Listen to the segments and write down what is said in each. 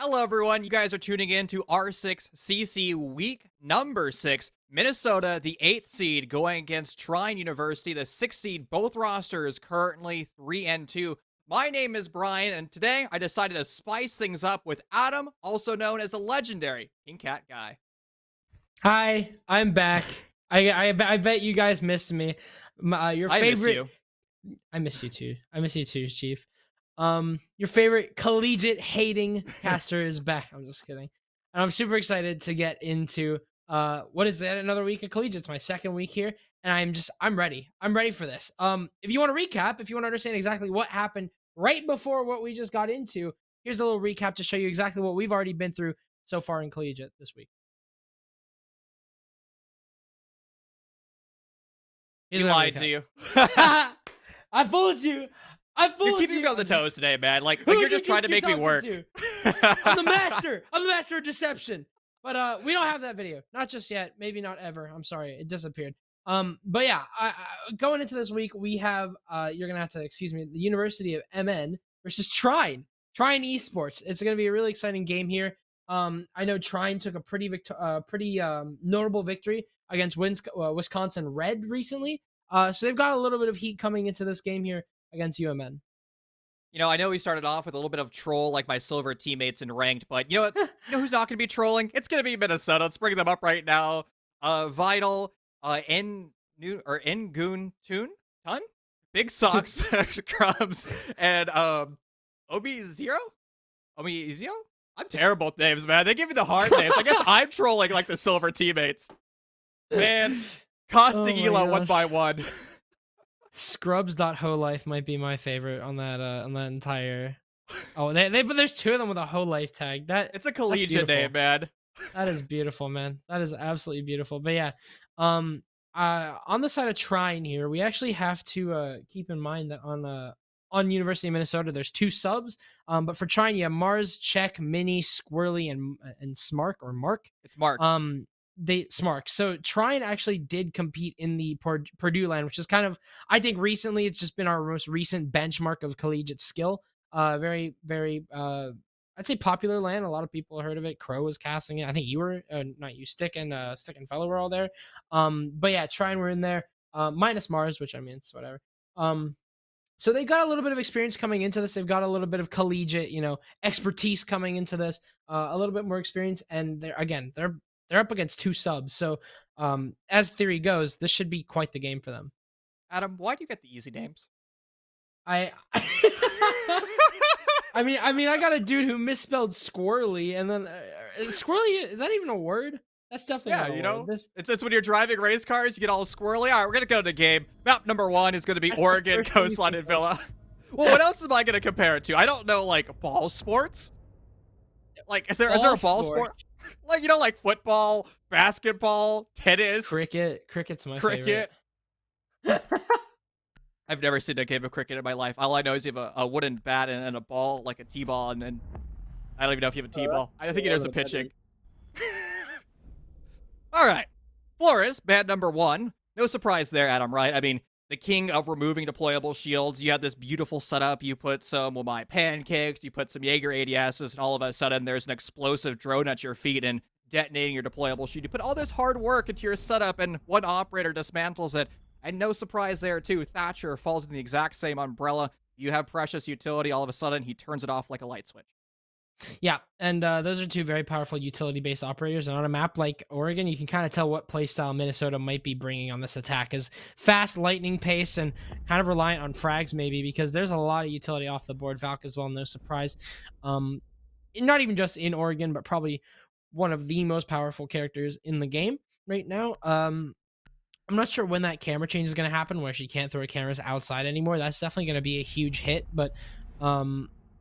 Hello, everyone. You guys are tuning in to R6CC week number 6. Minnesota, the 8th seed, going against Trine University, the 6th seed. Both rosters currently 3-2. My name is Brian, and today I decided to spice things up with Adam, also known as a legendary King Cat guy. Hi, I'm back. I bet you guys missed me. Your I miss favorite. you. I miss you too. I miss you too, Chief. Your favorite collegiate hating caster is back. I'm just kidding. And I'm super excited to get into what is that? Another week of collegiate. It's my second week here, and I'm ready. I'm ready for this. If you want to recap, if you want to understand exactly what happened right before what we just got into, here's a little recap to show you exactly what we've already been through so far in collegiate this week. He lied to you. I fooled you. You're keeping me on the toes today, man. Like Who you're do you just trying to think make me you're work. talking to? I'm the master. I'm the master of deception. But we don't have that video. Not just yet. Maybe not ever. I'm sorry. It disappeared. But yeah, going into this week, we have you're gonna have to excuse me, the University of MN versus Trine. Trine Esports. It's gonna be a really exciting game here. I know Trine took a pretty notable victory against Wisconsin Red recently. So they've got a little bit of heat coming into this game here against UMN. You know, I know we started off with a little bit of troll like my silver teammates in ranked, but you know what? You know who's not going to be trolling? It's going to be Minnesota. Let's bring them up right now. Vital, Ngoon Tun, Big Socks, Crumbs, and Obi Zero. I'm terrible with names, man. They give me the hard names. I guess I'm trolling like the silver teammates. Man, costing Ela one by one. Scrubs.Holife might be my favorite on that entire. Oh, but there's two of them with a whole life tag. It's a collegiate name, man. That is beautiful, man. That is absolutely beautiful. But yeah, on the side of Trine here, we actually have to keep in mind that on University of Minnesota, there's two subs. But for Trine, you have Mars, Check, Mini, Squirrely, and Smark or Mark. It's Mark. Smark. So Trine actually did compete in the Purdue land, which is kind of, I think recently it's just been our most recent benchmark of collegiate skill. Very, very, I'd say popular land. A lot of people heard of it. Crow was casting it. I think you were, not you, Stick and Fellow were all there. But yeah, Trine were in there, minus Mars, which I mean, it's whatever. So they got a little bit of experience coming into this. They've got a little bit of collegiate, expertise coming into this, a little bit more experience. And they're up against two subs. So as theory goes, this should be quite the game for them. Adam, why do you get the easy names? I mean, I got a dude who misspelled squirrely, and then squirrely, is that even a word? That's definitely not a word. It's when you're driving race cars, you get all squirrely. All right, we're gonna go to the game. Map number 1 is gonna be Oregon Coastline and Villa. Well, what else am I gonna compare it to? I don't know, like ball sports. Like, is there a ball sport? Like, like football, basketball, tennis, Cricket's my favorite. I've never seen a game of cricket in my life. All I know is you have a wooden bat and a ball, like a t-ball, and then I don't even know if you have a t-ball. I think there's a pitching. All right, Flores, bad number 1. No surprise there, Adam, right? I mean, the king of removing deployable shields. You have this beautiful setup. You put some my pancakes, you put some Jaeger ADSs, and all of a sudden there's an explosive drone at your feet and detonating your deployable shield. You put all this hard work into your setup, and one operator dismantles it. And no surprise there, too. Thatcher falls in the exact same umbrella. You have precious utility. All of a sudden, he turns it off like a light switch. Yeah, and those are two very powerful utility-based operators. And on a map like Oregon, you can kind of tell what playstyle Minnesota might be bringing on this attack is fast, lightning pace, and kind of reliant on frags maybe, because there's a lot of utility off the board. Valk as well, no surprise. Not even just in Oregon, but probably one of the most powerful characters in the game right now. I'm not sure when that camera change is going to happen, where she can't throw cameras outside anymore. That's definitely going to be a huge hit, but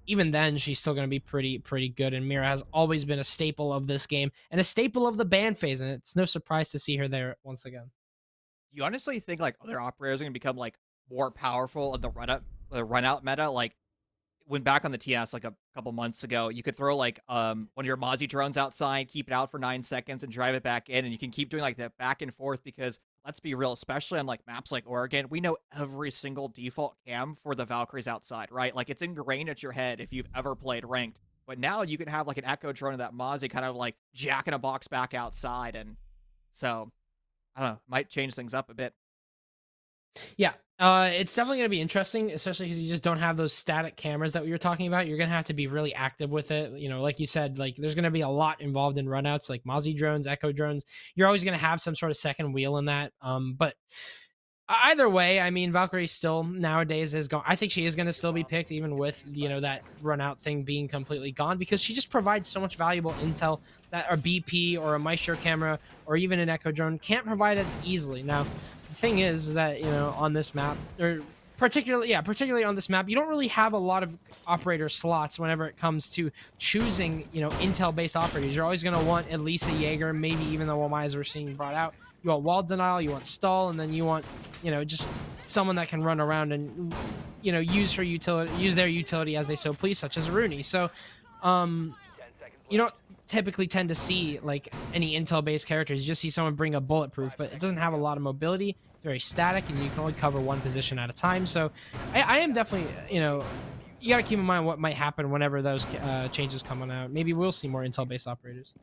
even then, she's still going to be pretty good. And Mira has always been a staple of this game and a staple of the ban phase, and it's no surprise to see her there once again. Do you honestly think like other operators are going to become like more powerful in the run out meta? Like when back on the TS like a couple months ago, you could throw like one of your Mozzie drones outside, keep it out for 9 seconds, and drive it back in, and you can keep doing like that back and forth because. Let's be real, especially on like maps like Oregon, we know every single default cam for the Valkyries outside, right? Like it's ingrained at your head if you've ever played ranked. But now you can have like an Echo drone of that Mozzie kind of like jack in a box back outside. And so, I don't know, might change things up a bit. Yeah, it's definitely going to be interesting, especially because you just don't have those static cameras that we were talking about. You're going to have to be really active with it. You know, like you said, like there's going to be a lot involved in runouts, like Mozzie drones, Echo drones. You're always going to have some sort of second wheel in that. But either way, I mean, Valkyrie still nowadays is going. I think she is going to still be picked, even with that run out thing being completely gone, because she just provides so much valuable intel that a BP or a Maestro camera or even an Echo drone can't provide as easily. Now, the thing is that on this map, or particularly on this map, you don't really have a lot of operator slots whenever it comes to choosing intel based operators. You're always going to want at least a Jaeger, maybe even the Womais we're seeing brought out. You want wall denial, you want stall, and then you want just someone that can run around and use their utility as they so please, such as Rooney. So you don't typically tend to see like any intel based characters. You just see someone bring a bulletproof, but it doesn't have a lot of mobility. It's very static, and you can only cover one position at a time. So I am definitely you got to keep in mind what might happen whenever those changes come on out. Maybe we'll see more intel based operators.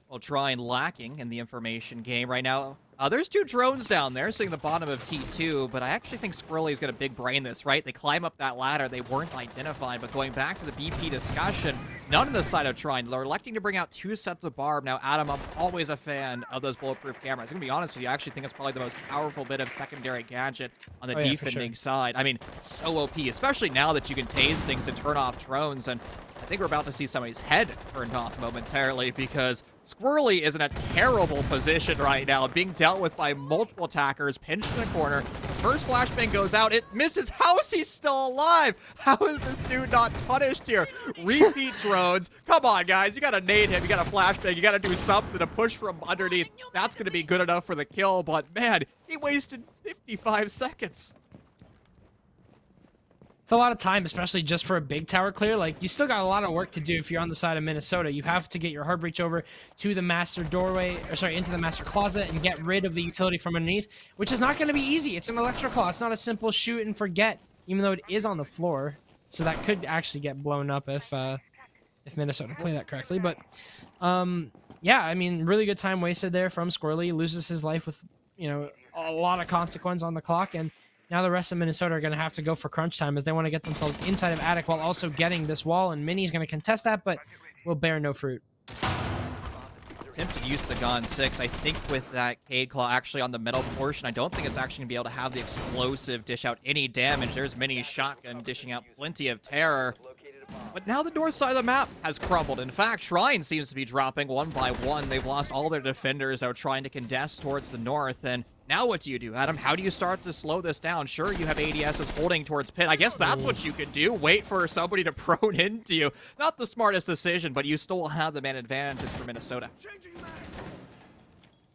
Well, trying lacking in the information game right now. There's two drones down there sitting at the bottom of T2, but I actually think Squirrely's got a big brain this, right? They climb up that ladder. They weren't identified, but going back to the BP discussion, none on the side of Trine. They're electing to bring out two sets of barb. Now, Adam, I'm always a fan of those bulletproof cameras. I'm going to be honest with you. I actually think it's probably the most powerful bit of secondary gadget on the defending side. I mean, so OP, especially now that you can tase things and turn off drones. And I think we're about to see somebody's head turned off momentarily, because Squirrely is in a terrible position right now, being dealt with by multiple attackers, pinched in the corner. First flashbang goes out. It misses. How is he still alive? How is this dude not punished here? Repeat drones. Come on, guys. You got to nade him. You got to flashbang. You got to do something to push from underneath. That's going to be good enough for the kill, but man, he wasted 55 seconds. It's a lot of time, especially just for a big tower clear. Like, you still got a lot of work to do if you're on the side of Minnesota. You have to get your hard breach over to the master doorway, or sorry, into the master closet, and get rid of the utility from underneath, which is not going to be easy. It's an electroclaw. It's not a simple shoot and forget, even though it is on the floor. So that could actually get blown up if Minnesota play that correctly. But yeah, I mean, really good time wasted there from Squirrely. Loses his life with a lot of consequence on the clock, and now the rest of Minnesota are going to have to go for crunch time as they want to get themselves inside of Attic while also getting this wall, and Mini's going to contest that, but will bear no fruit. Attempted use of the Gon 6. I think with that Cade Claw actually on the middle portion, I don't think it's actually going to be able to have the explosive dish out any damage. There's Mini's shotgun dishing out plenty of terror. But now the north side of the map has crumbled. In fact, Shrine seems to be dropping one by one. They've lost all their defenders that are trying to contest towards the north. And now what do you do, Adam? How do you start to slow this down? Sure, you have ADSs holding towards pit. I guess that's what you could do. Wait for somebody to prone into you. Not the smartest decision, but you still have the man advantage for Minnesota.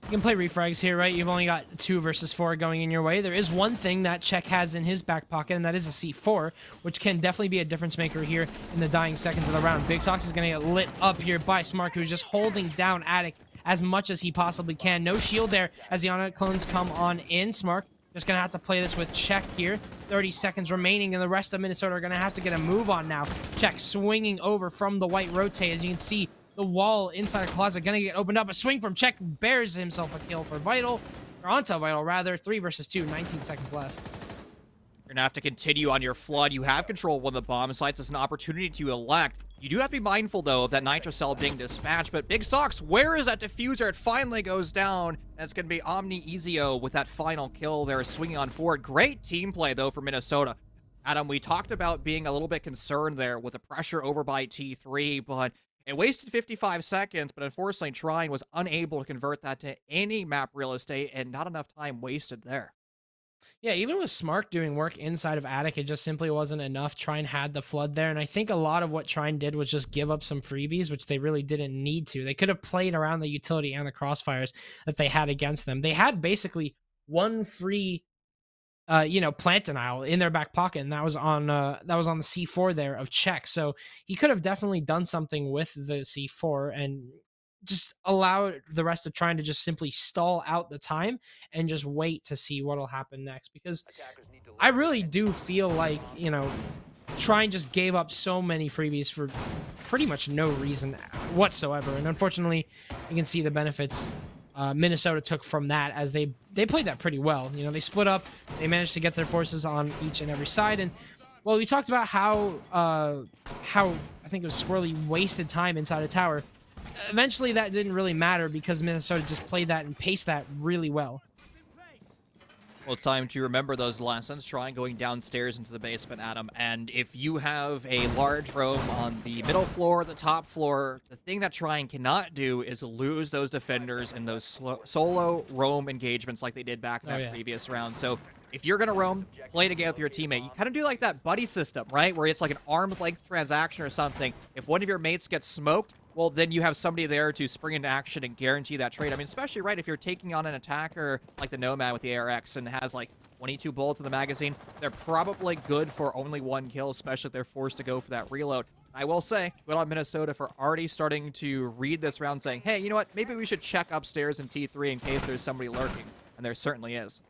You can play refrags here, right? You've only got 2 versus 4 going in your way. There is one thing that Czech has in his back pocket, and that is a C4, which can definitely be a difference maker here in the dying seconds of the round. Big Sox is going to get lit up here by Smart, who's just holding down Attic as much as he possibly can. No shield there as the Onyx clones come on in. Smart just going to have to play this with Czech here. 30 seconds remaining, and the rest of Minnesota are going to have to get a move on now. Czech swinging over from the white rotate. As you can see, the wall inside the closet going to get opened up. A swing from Czech bears himself a kill for Vital, or onto Vital rather. 3 versus 2, 19 seconds left. You're going to have to continue on your flood. You have control of one of the bomb sites. It's an opportunity to elect. You do have to be mindful, though, of that Nitro Cell being dispatched. But Big Sox, where is that diffuser? It finally goes down. And it's going to be Omni Ezio with that final kill there, swinging on forward. Great team play, though, for Minnesota. Adam, we talked about being a little bit concerned there with the pressure over by T3, but it wasted 55 seconds, but unfortunately, Trine was unable to convert that to any map real estate, and not enough time wasted there. Yeah, even with Smart doing work inside of Attic, it just simply wasn't enough. Trine had the flood there, and I think a lot of what Trine did was just give up some freebies, which they really didn't need to. They could have played around the utility and the crossfires that they had against them. They had basically one free plant denial in their back pocket, and that was on the C4 there of Czech. So he could have definitely done something with the C4 and just allow the rest of trying to just simply stall out the time and just wait to see what'll happen next. Because I really do feel like, Trine just gave up so many freebies for pretty much no reason whatsoever. And unfortunately, you can see the benefits Minnesota took from that, as they played that pretty well. You know, they split up, they managed to get their forces on each and every side. And well, we talked about how I think it was Squirrely wasted time inside a tower. Eventually, that didn't really matter because Minnesota just played that and paced that really well. Well, it's time to remember those lessons. Try going downstairs into the basement, Adam. And if you have a large room on the middle floor, the top floor, the thing that Trine cannot do is lose those defenders in those solo roam engagements like they did back in that previous round. So if you're going to roam, play together with your teammate. You kind of do like that buddy system, right? Where it's like an arm's length transaction or something. If one of your mates gets smoked, well, then you have somebody there to spring into action and guarantee that trade. I mean, especially, right, if you're taking on an attacker like the Nomad with the ARX and has, like, 22 bullets in the magazine, they're probably good for only one kill, especially if they're forced to go for that reload. I will say, good on Minnesota for already starting to read this round saying, hey, you know what, maybe we should check upstairs in T3 in case there's somebody lurking. And there certainly is.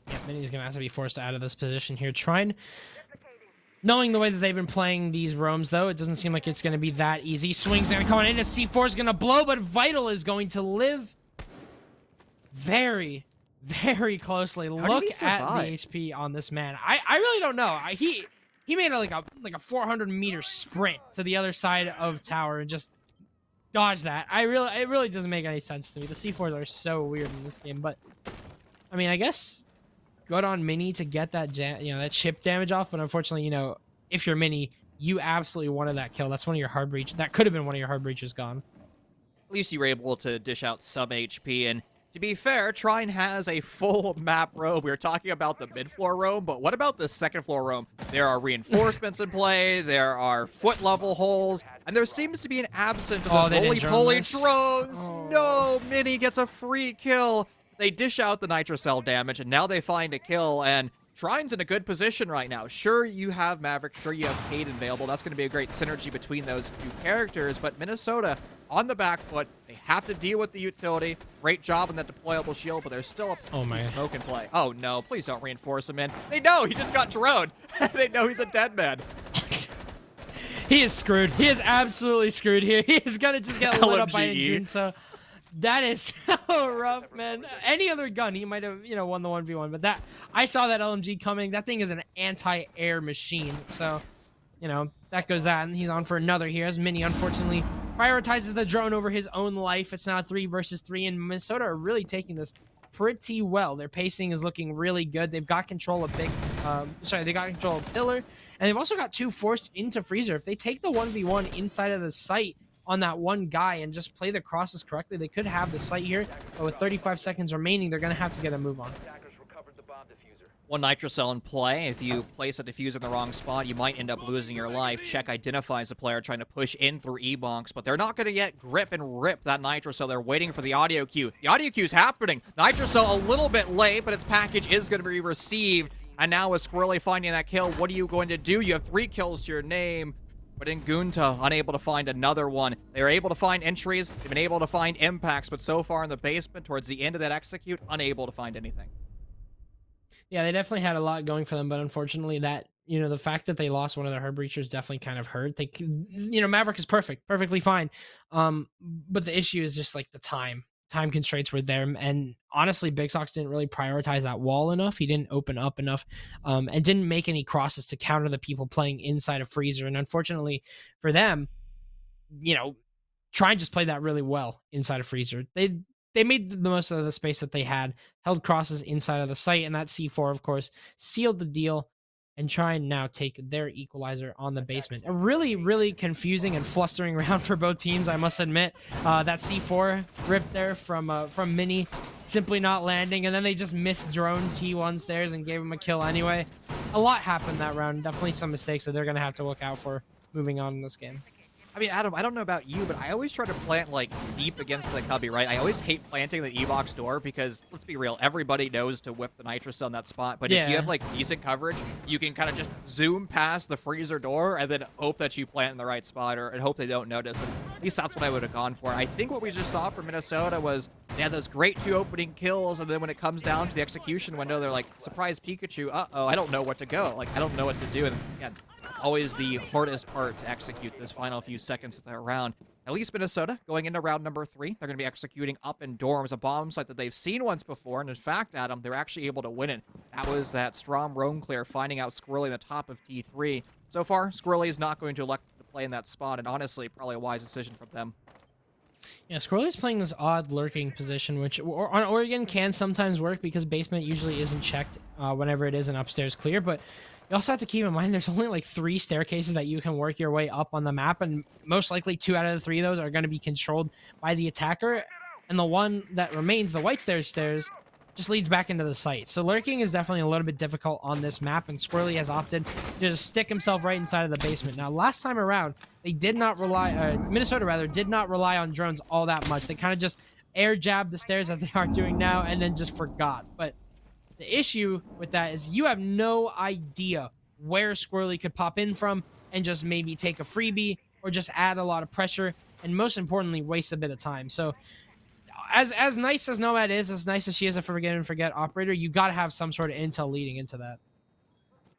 Yeah, Mini's going to have to be forced out of this position here. Trying... Knowing the way that they've been playing these roams, though, it doesn't seem like it's going to be that easy. Swing's going to come on in. A C4 is going to blow, but Vital is going to live very, very closely. Look at the HP on this man. I really don't know. He made like a 400-meter sprint to the other side of tower and just dodged that. It really doesn't make any sense to me. The C4s are so weird in this game, but I mean, I guess good on Mini to get that that chip damage off, but unfortunately, if you're Mini, you absolutely wanted that kill. That's one of your hard breach. That could have been one of your hard breaches gone. At least you were able to dish out some HP, and to be fair, Trine has a full map roam. We were talking about the mid-floor roam, but what about the second-floor roam? There are reinforcements in play, there are foot-level holes, and there seems to be an absence of the roly-poly drones. Oh. No, Mini gets a free kill. They dish out the nitrocell damage, and now they find a kill, and Trine's in a good position right now. Sure, you have Maverick, sure you have Caden available. That's going to be a great synergy between those two characters, but Minnesota on the back foot. They have to deal with the utility. Great job on that deployable shield, but there's still a smoke in play. Oh, no, please don't reinforce him in. They know he just got droned. They know he's a dead man. He is screwed. He is absolutely screwed here. He is going to just get lit up by Ingun, so... That is so rough, man. Any other gun, he might have, won the 1v1. But that, I saw that LMG coming. That thing is an anti-air machine. So, that goes that. And he's on for another here as Mini, unfortunately, prioritizes the drone over his own life. It's now 3 versus 3. And Minnesota are really taking this pretty well. Their pacing is looking really good. They've got control of they got control of Pillar. And they've also got 2 forced into Freezer. If they take the 1v1 inside of the site on that one guy and just play the crosses correctly, they could have the site here, but with 35 seconds remaining, they're going to have to get a move on. One nitrocell in play. If you place a diffuser in the wrong spot, you might end up losing your life. Check identifies a player trying to push in through E-bonks, but they're not going to yet grip and rip that nitrocell. They're waiting for the audio cue. The audio cue is happening. Nitrocell a little bit late, but its package is going to be received. And now with Squirrely finding that kill, what are you going to do? You have 3 kills to your name. But Ingunta, unable to find another one. They were able to find entries. They've been able to find impacts, but so far in the basement, towards the end of that execute, unable to find anything. Yeah, they definitely had a lot going for them, but unfortunately that, the fact that they lost one of their hard breachers definitely kind of hurt. They, Maverick is perfectly fine. But the issue is just like the time constraints were there, and honestly Big Sox didn't really prioritize that wall enough. He didn't open up enough and didn't make any crosses to counter the people playing inside of Freezer, and unfortunately for them, Trine just played that really well inside of Freezer. They made the most of the space that they had, held crosses inside of the site, and that C4 of course sealed the deal, and try and now take their equalizer on the basement. A really, really confusing and flustering round for both teams, I must admit. That C4 ripped there from Mini, simply not landing, and then they just missed drone T1 stairs and gave him a kill anyway. A lot happened that round. Definitely some mistakes that they're going to have to look out for moving on in this game. I mean, Adam, I don't know about you, but I always try to plant, like, deep against the cubby, right? I always hate planting the E-box door because, let's be real, everybody knows to whip the nitrous on that spot. But if you have, like, decent coverage, you can kind of just zoom past the freezer door and then hope that you plant in the right spot and hope they don't notice. And at least that's what I would have gone for. I think what we just saw from Minnesota was they had those great 2 opening kills, and then when it comes down to the execution window, they're like, surprise Pikachu, uh-oh, I don't know what to go. Like, I don't know what to do. And again, always the hardest part to execute this final few seconds of the round. At least Minnesota, going into round number 3, they're going to be executing up in dorms, a bomb site that they've seen once before, and in fact, Adam, they're actually able to win it. That was that strong roam clear, finding out Squirrely in the top of T3. So far, Squirrely is not going to elect to play in that spot, and honestly, probably a wise decision from them. Yeah, Squirrely's playing this odd lurking position, which on Oregon can sometimes work because basement usually isn't checked whenever it is an upstairs clear, but you also have to keep in mind there's only like 3 staircases that you can work your way up on the map, and most likely 2 out of the 3 of those are going to be controlled by the attacker, and the one that remains, the white stairs, just leads back into the site. So lurking is definitely a little bit difficult on this map, and Squirrely has opted to just stick himself right inside of the basement. Now, last time around, they did not rely, Minnesota rather, did not rely on drones all that much. They kind of just air jabbed the stairs as they are doing now, and then just forgot. But the issue with that is you have no idea where Squirrely could pop in from and just maybe take a freebie or just add a lot of pressure, and most importantly, waste a bit of time. So as nice as Nomad is, as nice as she is a forget and forget operator, you got to have some sort of intel leading into that.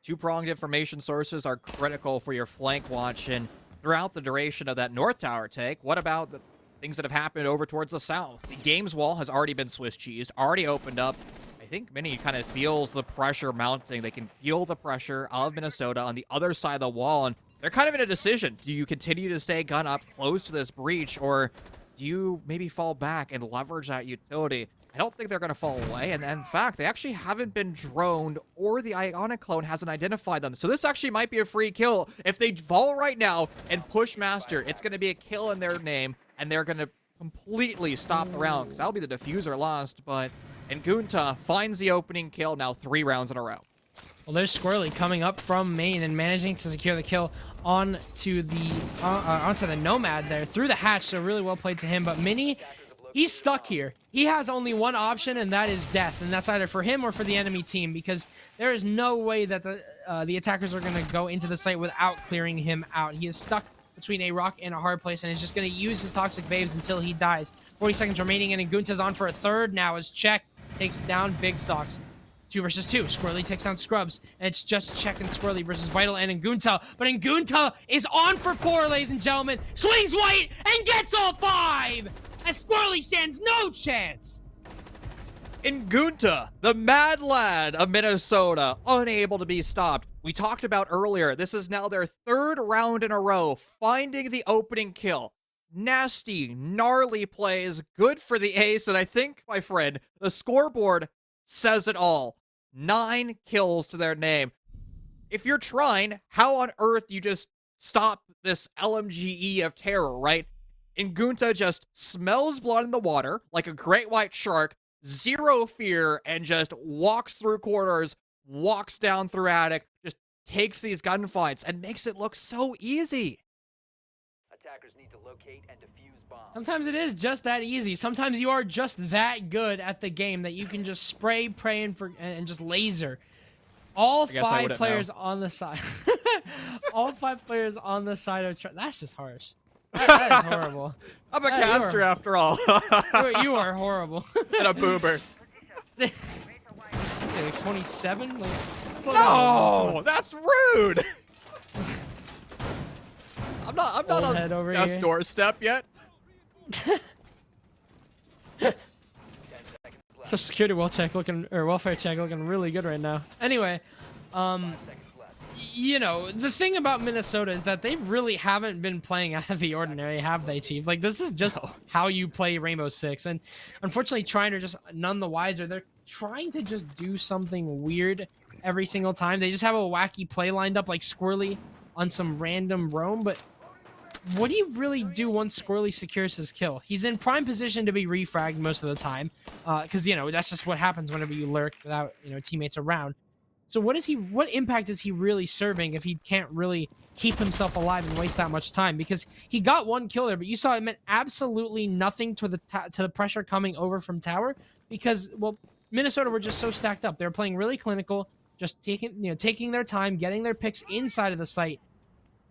Two-pronged information sources are critical for your flank watch, and throughout the duration of that North Tower take, what about the things that have happened over towards the south? The games wall has already been Swiss cheesed, already opened up. I think Mini kind of feels the pressure mounting. They can feel the pressure of Minnesota on the other side of the wall, and they're kind of in a decision. Do you continue to stay gun up close to this breach, or do you maybe fall back and leverage that utility? I don't think they're going to fall away, and in fact, they actually haven't been droned, or the Ionic clone hasn't identified them. So this actually might be a free kill. If they fall right now and push Master, it's going to be a kill in their name, and they're going to completely stop the round, because that'll be the diffuser lost, but Ngunta finds the opening kill, now 3 rounds in a row. Well, there's Squirrely coming up from main and managing to secure the kill onto the Nomad there through the hatch, so really well played to him. But Mini, he's stuck here. He has only one option, and that is death, and that's either for him or for the enemy team, because there is no way that the attackers are going to go into the site without clearing him out. He is stuck between a rock and a hard place, and is just going to use his Toxic Waves until he dies. 40 seconds remaining, and Ngunta's on for a third now as Check takes down Big Socks. 2 versus 2. Squirrely takes down Scrubs, and it's just Check and Squirrely versus Vital and Ngunta. But Ngunta is on for 4, ladies and gentlemen. Swings white and gets all 5! As Squirrely stands no chance. Ngunta, the mad lad of Minnesota, unable to be stopped. We talked about earlier, this is now their 3rd round in a row, finding the opening kill. Nasty, gnarly plays, good for the ace, and I think, my friend, the scoreboard says it all. 9 kills to their name. If you're trying, how on earth do you just stop this LMGE of terror, right? Ngunta just smells blood in the water like a great white shark, 0 fear, and just walks through corridors, walks down through attic, just takes these gunfights and makes it look so easy. Attackers need to locate and defuse bombs. Sometimes it is just that easy. Sometimes you are just that good at the game that you can just spray, pray, and just laser. All 5 players on the side. All 5 players on the side of... That's just harsh. That is horrible. I'm a caster after all. You are horrible. And a boomer. Like 27? Like, no! That's rude! I'm not on death's doorstep yet. So security welfare check looking really good right now. Anyway, you know, the thing about Minnesota is that they really haven't been playing out of the ordinary, have they, Chief? Like, this is just how you play Rainbow Six, and unfortunately, trying to just none the wiser. They're trying to just do something weird every single time. They just have a wacky play lined up, like Squirrely on some random roam, but what do you really do once Squirrely secures his kill? He's in prime position to be refragged most of the time, because, you know, that's just what happens whenever you lurk without, you know, teammates around. So what impact is he really serving if he can't really keep himself alive and waste that much time? Because he got 1 kill there, but you saw it meant absolutely nothing to the pressure coming over from tower, because, well, Minnesota were just so stacked up. They were playing really clinical, just taking their time, getting their picks inside of the site.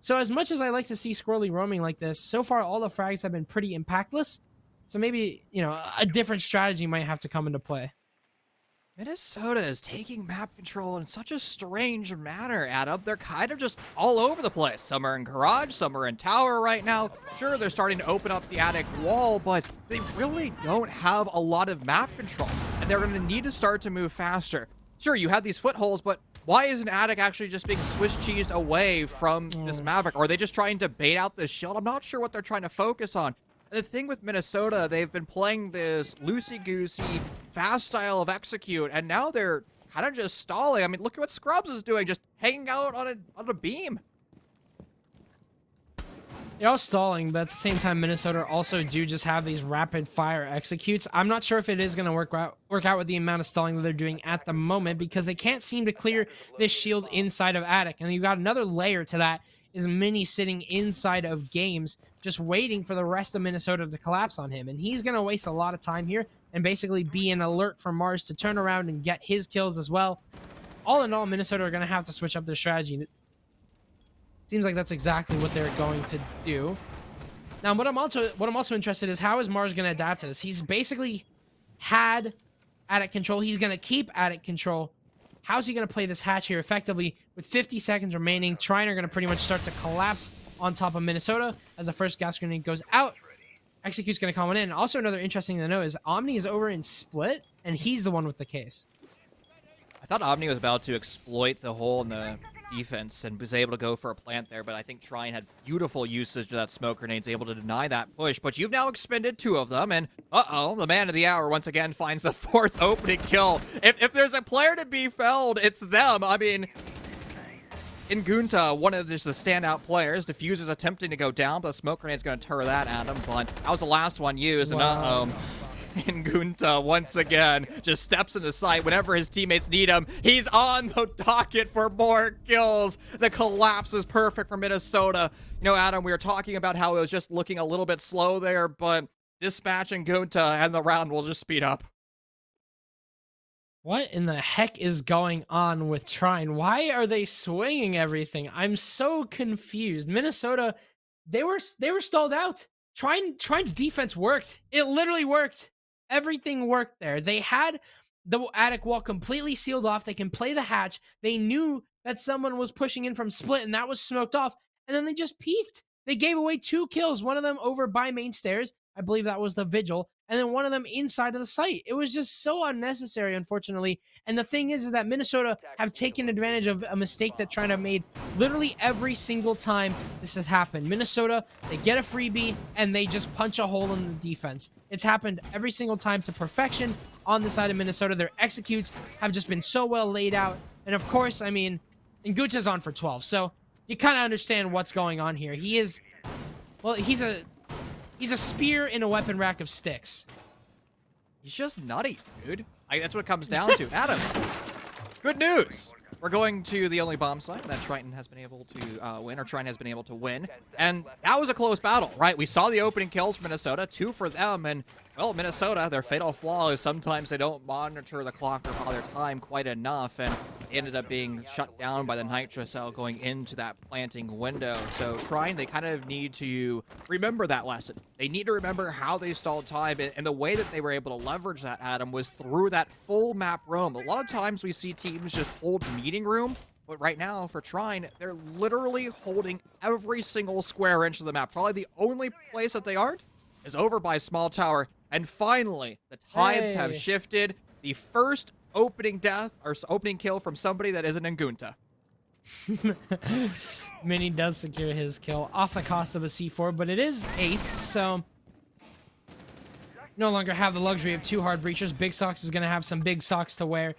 So as much as I like to see Squirrely roaming like this, so far all the frags have been pretty impactless. So maybe, you know, a different strategy might have to come into play. Minnesota is taking map control in such a strange manner, Adam. They're kind of just all over the place. Some are in garage, some are in tower right now. Sure, they're starting to open up the attic wall, but they really don't have a lot of map control, and they're going to need to start to move faster. Sure, you have these footholds, but why isn't attic actually just being Swiss cheesed away from this Maverick? Or are they just trying to bait out this shield? I'm not sure what they're trying to focus on. The thing with Minnesota, they've been playing this loosey-goosey, fast style of execute, and now they're kind of just stalling. I mean, look at what Scrubs is doing, just hanging out on a beam. They're all stalling, but at the same time, Minnesota also do just have these rapid fire executes. I'm not sure if it is going to work out with the amount of stalling that they're doing at the moment, because they can't seem to clear this shield inside of attic. And you've got another layer to that, is Mini sitting inside of games, just waiting for the rest of Minnesota to collapse on him. And he's going to waste a lot of time here and basically be an alert for Mars to turn around and get his kills as well. All in all, Minnesota are going to have to switch up their strategy. Seems like that's exactly what they're going to do. Now, what I'm also interested is, how is Mars going to adapt to this? He's basically had attic control. He's going to keep attic control. How's he going to play this hatch here effectively with 50 seconds remaining? Trine are going to pretty much start to collapse on top of Minnesota as the first gas grenade goes out. Execute's going to come on in. Also, another interesting thing to know is Omni is over in Split, and he's the one with the case. I thought Omni was about to exploit the hole in the defense and was able to go for a plant there, but I think Trine had beautiful usage of that smoke grenades, able to deny that push. But you've now expended 2 of them, and the man of the hour once again finds the 4th opening kill. If there's a player to be felled, it's them. I mean, Ingunta, one of the standout players. Diffuser's attempting to go down, but the smoke grenade's going to tear that at him. But that was the last one used, Wow. and Ingunta once again just steps into sight whenever his teammates need him. He's on the docket for more kills. The collapse is perfect for Minnesota. You know, Adam, we were talking about how it was just looking a little bit slow there, but dispatch Ingunta and the round will just speed up. What in the heck is going on with Trine? Why are they swinging everything? I'm so confused. Minnesota, they were stalled out. Trine's defense worked. It literally worked. Everything worked there. They had the attic wall completely sealed off. They can play the hatch. They knew that someone was pushing in from Split, and that was smoked off. And then they just peeked. They gave away 2 kills, one of them over by main stairs. I believe that was the Vigil. And then one of them inside of the site. It was just so unnecessary, unfortunately. And the thing is that Minnesota have taken advantage of a mistake that Trine have made literally every single time this has happened. Minnesota, they get a freebie, and they just punch a hole in the defense. It's happened every single time to perfection on the side of Minnesota. Their executes have just been so well laid out. And of course, I mean, Nguta's on for 12. So you kind of understand what's going on here. He is, well, he's a spear in a weapon rack of sticks. He's just nutty, dude. That's what it comes down to. Adam, good news. We're going to the only bomb site that Triton has been able to win, or Trine has been able to win. And that was a close battle, right? We saw the opening kills for Minnesota, 2 for them. And, well, Minnesota, their fatal flaw is sometimes they don't monitor the clock or Father Time quite enough. And they ended up being shut down by the Nitro Cell going into that planting window. So Trine, they kind of need to remember that lesson. They need to remember how they stalled time. And the way that they were able to leverage that, Adam, was through that full map roam. A lot of times we see teams just hold meeting room. But right now, for Trine, they're literally holding every single square inch of the map. Probably the only place that they aren't is over by Small Tower. And finally, the tides have shifted. The first opening death, or opening kill from somebody that isn't Ngunta. Mini does secure his kill off the cost of a C4, but it is ace, so no longer have the luxury of 2 hard breachers. Big Socks is going to have some big socks to wear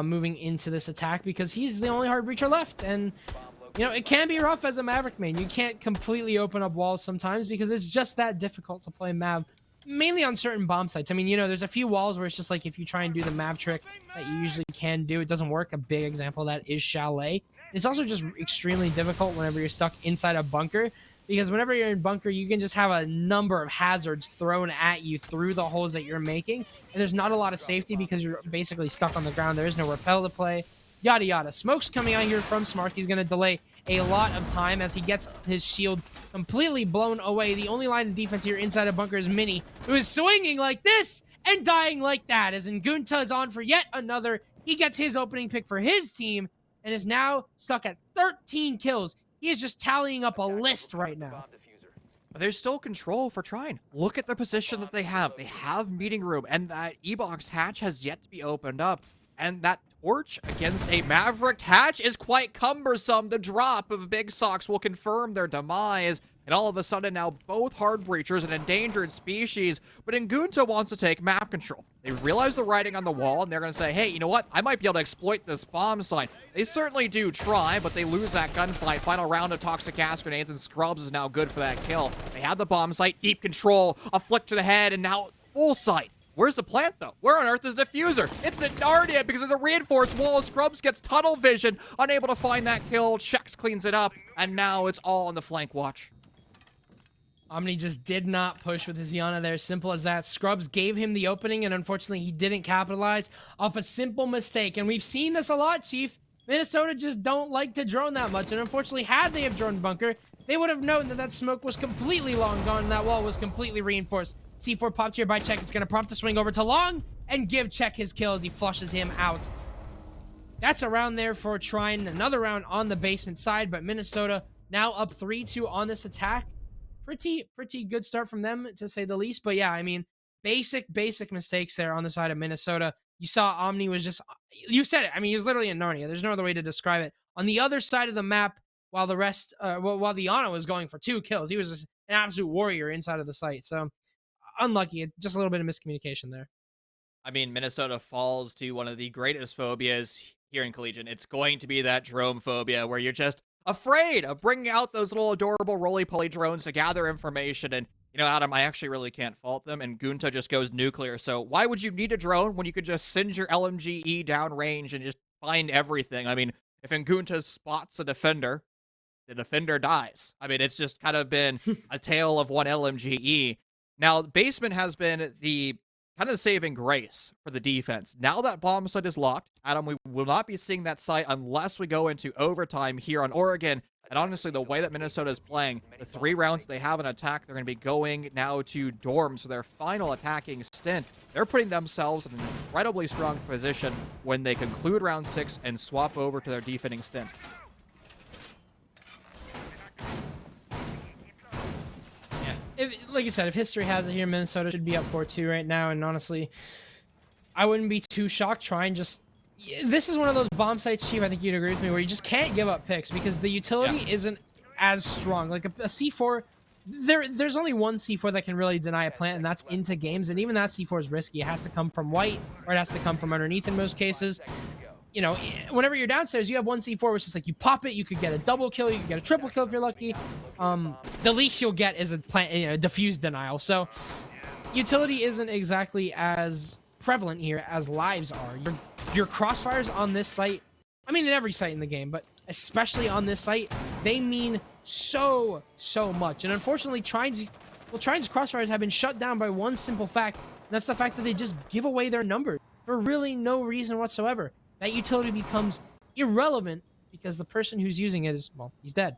moving into this attack, because he's the only hard breacher left. And, you know, it can be rough as a Maverick main. You can't completely open up walls sometimes, because it's just that difficult to play Mav, mainly on certain bomb sites. I mean, you know, there's a few walls where it's just like, if you try and do the Mav trick that you usually can do, it doesn't work. A big example of that is Chalet. It's also just extremely difficult whenever you're stuck inside a bunker, because whenever you're in bunker, you can just have a number of hazards thrown at you through the holes that you're making, and there's not a lot of safety because you're basically stuck on the ground. There is no rappel to play, yada yada. Smoke's coming out here from Smart. He's going to delay a lot of time as he gets his shield completely blown away. The only line of defense here inside a bunker is Mini, who is swinging like this, and dying like that, as Ngunta is on for yet another. He gets his opening pick for his team and is now stuck at 13 kills. He is just tallying up a list right now. But there's still control for Trine. Look at the position that they have. They have meeting room, and that E-box hatch has yet to be opened up. And that torch against a Maverick hatch is quite cumbersome. The drop of Big Socks will confirm their demise. And all of a sudden now both hard breachers, an endangered species, but Ngunta wants to take map control. They realize the writing on the wall and they're going to say, hey, you know what? I might be able to exploit this bomb sign. They certainly do try, but they lose that gunfight. Final round of toxic gas grenades and Scrubs is now good for that kill. They have the bomb site, deep control, a flick to the head, and now full sight. Where's the plant, though? Where on earth is the diffuser? It's in Narnia because of the reinforced wall. Scrubs gets tunnel vision, unable to find that kill. Chex cleans it up, and now it's all on the flank watch. Omni just did not push with his Iana there. Simple as that. Scrubs gave him the opening, and unfortunately, he didn't capitalize off a simple mistake. And we've seen this a lot, Chief. Minnesota just don't like to drone that much. And unfortunately, had they have droned bunker, they would have known that that smoke was completely long gone and that wall was completely reinforced. C4 popped here by Check. It's going to prompt a swing over to Long and give Check his kill as he flushes him out. That's a round there for Trine. Another round on the basement side, but Minnesota now up 3-2 on this attack. Pretty good start from them, to say the least. But yeah, I mean, basic mistakes there on the side of Minnesota. You saw Omni was just, you said it. I mean, he was literally in Narnia. There's no other way to describe it. On the other side of the map, while the rest, while the Ana was going for 2 kills, he was just an absolute warrior inside of the site. So unlucky, just a little bit of miscommunication there. I mean, Minnesota falls to one of the greatest phobias here in Collegiate. It's going to be that drone phobia where you're just afraid of bringing out those little adorable roly-poly drones to gather information. And, you know, Adam, I actually really can't fault them. And Gunta just goes nuclear. So why would you need a drone when you could just send your LMGE downrange and just find everything? I mean, if Ngunta spots a defender, the defender dies. I mean, it's just kind of been a tale of one LMGE. Now, basement has been the kind of saving grace for the defense. Now that bomb site is locked, Adam, we will not be seeing that site unless we go into overtime here on Oregon. And honestly, the way that Minnesota is playing, the 3 rounds they have in attack, they're going to be going now to dorms for their final attacking stint. They're putting themselves in an incredibly strong position when they conclude round 6 and swap over to their defending stint. Like you said, if history has it here, Minnesota should be up 4-2 right now. And honestly, I wouldn't be too shocked. Try and just... This is one of those bomb sites, Chief, I think you'd agree with me, where you just can't give up picks because the utility isn't as strong. Like a C4, there's only one C4 that can really deny a plant, and that's into games. And even that C4 is risky. It has to come from white, or it has to come from underneath in most cases. You know, whenever you're downstairs, you have one C4, which is like you pop it, you could get a double kill, you could get a triple kill if you're lucky. The least you'll get is a plant, diffuse denial. So utility isn't exactly as prevalent here as lives are. Your crossfires on this site, I mean, in every site in the game, but especially on this site, they mean so much. And unfortunately, Trine's crossfires have been shut down by one simple fact, and that's the fact that they just give away their numbers for really no reason whatsoever. That utility becomes irrelevant because the person who's using it is, well, he's dead.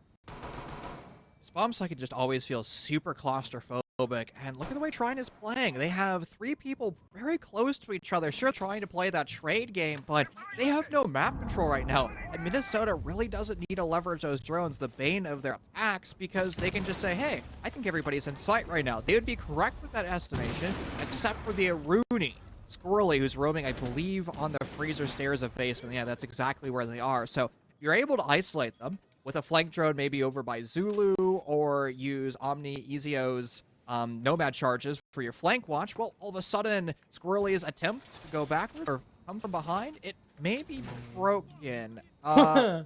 This bomb site can just always feel super claustrophobic, and look at the way Trine is playing. They have 3 people very close to each other, sure trying to play that trade game, but they have no map control right now. And Minnesota really doesn't need to leverage those drones, the bane of their attacks, because they can just say, hey, I think everybody's in sight right now. They would be correct with that estimation, except for the Aruni. Squirrely, who's roaming, I believe, on the freezer stairs of basement. Yeah, that's exactly where they are. So you're able to isolate them with a flank drone maybe over by Zulu, or use Omni Ezio's Nomad charges for your flank watch. Well, all of a sudden, Squirrely's attempt to go backwards or come from behind, it may be broken. Okay.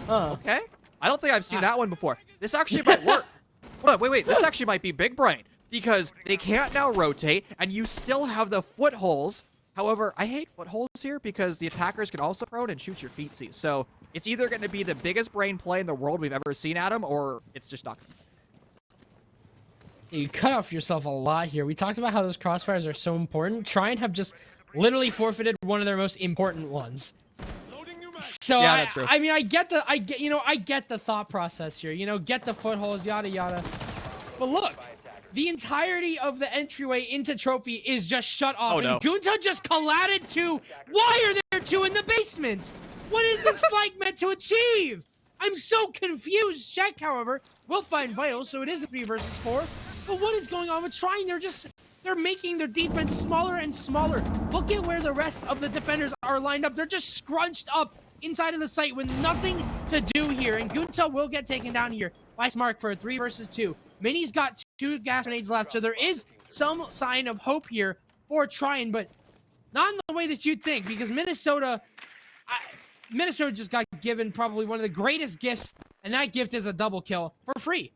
I don't think I've seen that one before. This actually might work. Hold on, wait. This actually might be big brain. Because they can't now rotate, and you still have the footholes. However, I hate footholes here because the attackers can also prone and shoot your feetsies. So it's either going to be the biggest brain play in the world we've ever seen, Adam, or it's just not. You cut off yourself a lot here. We talked about how those crossfires are so important. Try and have just literally forfeited one of their most important ones. So yeah, that's true. I mean, I get the thought process here. You know, get the footholds, yada yada. But look, the entirety of the entryway into Trophy is just shut off. Oh, no. And Gunta just collided to, why are there two in the basement? What is this fight meant to achieve? I'm so confused. Shaq, however, will find Vital, so it is a 3 versus 4. But what is going on with Shrine? They're making their defense smaller and smaller. Look at where the rest of the defenders are lined up. They're just scrunched up inside of the site with nothing to do here. And Gunta will get taken down here by Smark for a 3 versus 2. Minnie's got 2 gas grenades left, so there is some sign of hope here for Trine, but not in the way that you'd think, because Minnesota just got given probably one of the greatest gifts, and that gift is a double kill for free.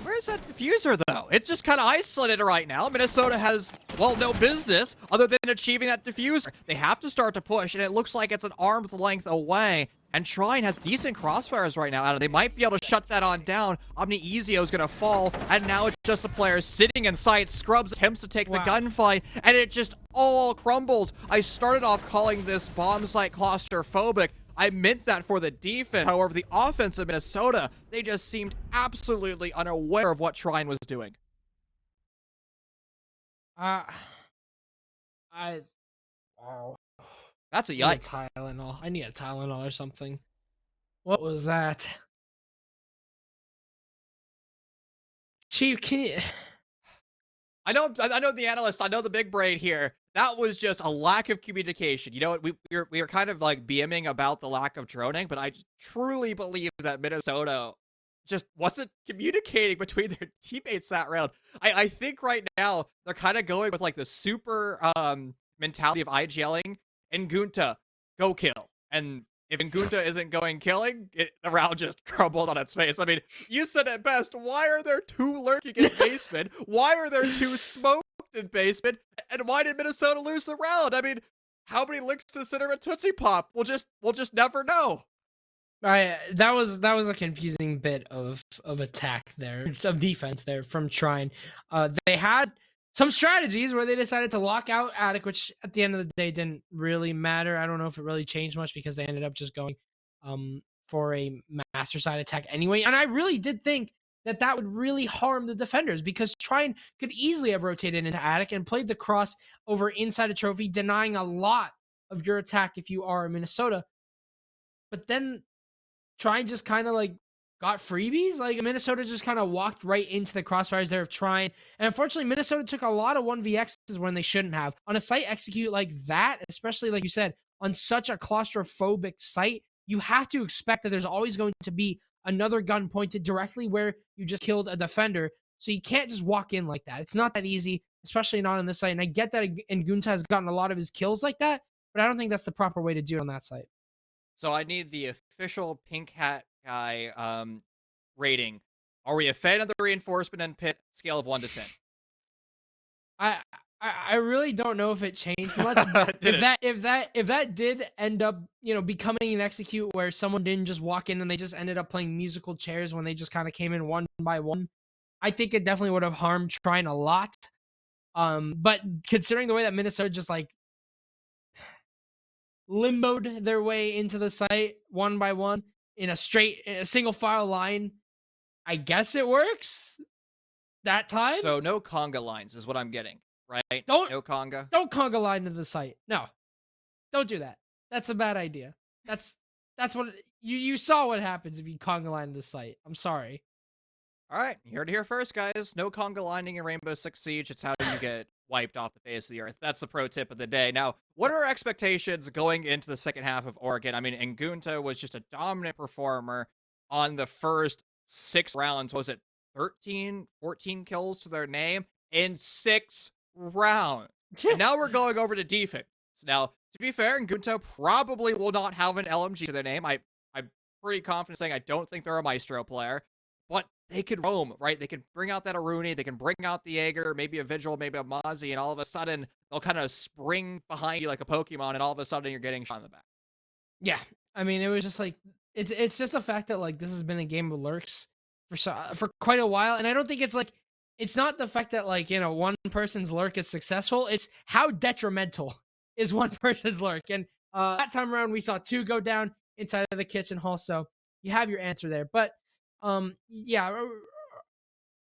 Where's that diffuser, though? It's just kind of isolated right now. Minnesota has, well, no business other than achieving that diffuser. They have to start to push, and it looks like it's an arm's length away. And Trine has decent crossfires right now. They might be able to shut that on down. Omni Ezio is going to fall, and now it's just the players sitting in sight. Scrubs attempts to take the gunfight, and it just all crumbles. I started off calling this bomb site claustrophobic. I meant that for the defense. However, the offense of Minnesota, they just seemed absolutely unaware of what Trine was doing. Wow. That's a I need yikes. a Tylenol. I need a Tylenol or something. What was that? Chief, can you... I know the analyst. I know the big brain here. That was just a lack of communication. You know what? We were kind of like beaming about the lack of droning, but I truly believe that Minnesota just wasn't communicating between their teammates that round. I think right now they're kind of going with like the super mentality of IGLing. Ngunta, go kill. And if Ngunta isn't going killing, the round just crumbled on its face. I mean, you said it best. Why are there 2 lurking in basement? Why are there 2 smoked in basement? And why did Minnesota lose the round? I mean, how many licks to center a Tootsie Pop? We'll just never know. That was a confusing bit of attack there, of defense there from Trine. They had some strategies where they decided to lock out Attic, which at the end of the day didn't really matter. I don't know if it really changed much because they ended up just going for a master side attack anyway. And I really did think that would really harm the defenders because Trine could easily have rotated into Attic and played the cross over inside a Trophy, denying a lot of your attack if you are in Minnesota. But then Trine just kind of like got freebies. Like Minnesota just kind of walked right into the crossfires there of Trine. And unfortunately, Minnesota took a lot of 1vx's when they shouldn't have. On a site execute like that, especially like you said, on such a claustrophobic site, you have to expect that there's always going to be another gun pointed directly where you just killed a defender. So you can't just walk in like that. It's not that easy, especially not on this site. And I get that Ngunta has gotten a lot of his kills like that, but I don't think that's the proper way to do it on that site. So I need the official Pink Hat guy rating. Are we a fan of the reinforcement and pit scale of 1 to 10? I really don't know if it changed much. But if that did end up, becoming an execute where someone didn't just walk in and they just ended up playing musical chairs when they just kind of came in one by one, I think it definitely would have harmed Trine a lot. But considering the way that Minnesota just like limboed their way into the site one by one in a single file line, I guess it works that time. So no conga lines is what I'm getting, right? No conga. Don't conga line to the site. No, don't do that. That's a bad idea. That's what you saw what happens if you conga line to the site. I'm sorry. All right, you heard it here first, guys. No conga lining in Rainbow Six Siege. It's how you get wiped off the face of the earth. That's the pro tip of the day. Now, what are our expectations going into the second half of Oregon? I mean, Ngunta was just a dominant performer on the first 6 rounds. Was it 13, 14 kills to their name in 6 rounds? And now we're going over to defense. Now, to be fair, Ngunta probably will not have an LMG to their name. I'm pretty confident saying I don't think they're a Maestro player. But they could roam, right? They could bring out that Aruni, they can bring out the Jaeger, maybe a Vigil, maybe a Mozzie, and all of a sudden, they'll kind of spring behind you like a Pokemon, and all of a sudden, you're getting shot in the back. Yeah, I mean, it was just like, it's just the fact that, like, this has been a game of lurks for quite a while, and I don't think it's not the fact that, like, one person's lurk is successful, it's how detrimental is one person's lurk, and that time around, we saw 2 go down inside of the kitchen hall, so you have your answer there, but yeah,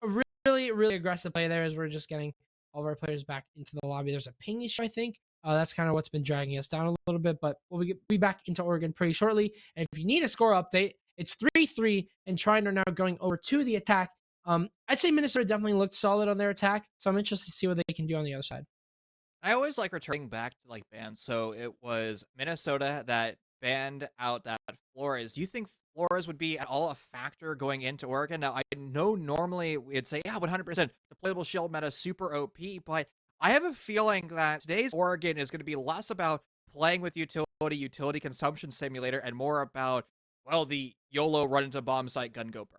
a really, really aggressive play there as we're just getting all of our players back into the lobby. There's a ping issue, I think. That's kind of what's been dragging us down a little bit, but be back into Oregon pretty shortly. And if you need a score update, it's 3-3, and Trine are now going over to the attack. I'd say Minnesota definitely looked solid on their attack, so I'm interested to see what they can do on the other side. I always like returning back to like bans. So it was Minnesota that banned out that Flores. Do you think Flores would be at all a factor going into Oregon? Now I know normally we'd say yeah, 100% the playable shield meta super OP, but I have a feeling that today's Oregon is going to be less about playing with utility consumption simulator and more about well the YOLO run into bomb site gun go burn.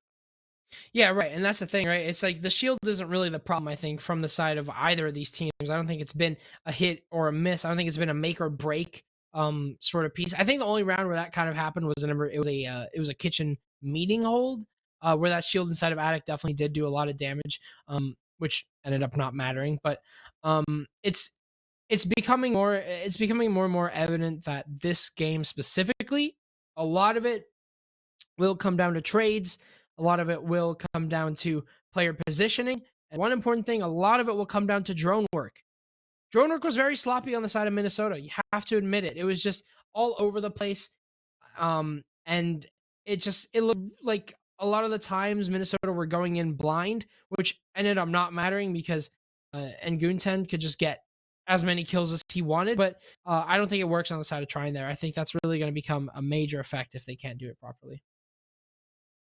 Yeah, right. And that's the thing, right? It's like the shield isn't really the problem, I think, from the side of either of these teams. I don't think it's been a hit or a miss. I don't think it's been a make or break sort of piece. I think the only round where that kind of happened was whenever it was a kitchen meeting hold, where that shield inside of attic definitely did do a lot of damage, which ended up not mattering. But it's becoming more and more evident that this game specifically, a lot of it will come down to trades. A lot of it will come down to player positioning. And one important thing, a lot of it will come down to drone work. Drone work was very sloppy on the side of Minnesota. You have to admit it. It was just all over the place. And it looked like a lot of the times Minnesota were going in blind, which ended up not mattering because Nguyen could just get as many kills as he wanted. But I don't think it works on the side of trying there. I think that's really going to become a major effect if they can't do it properly.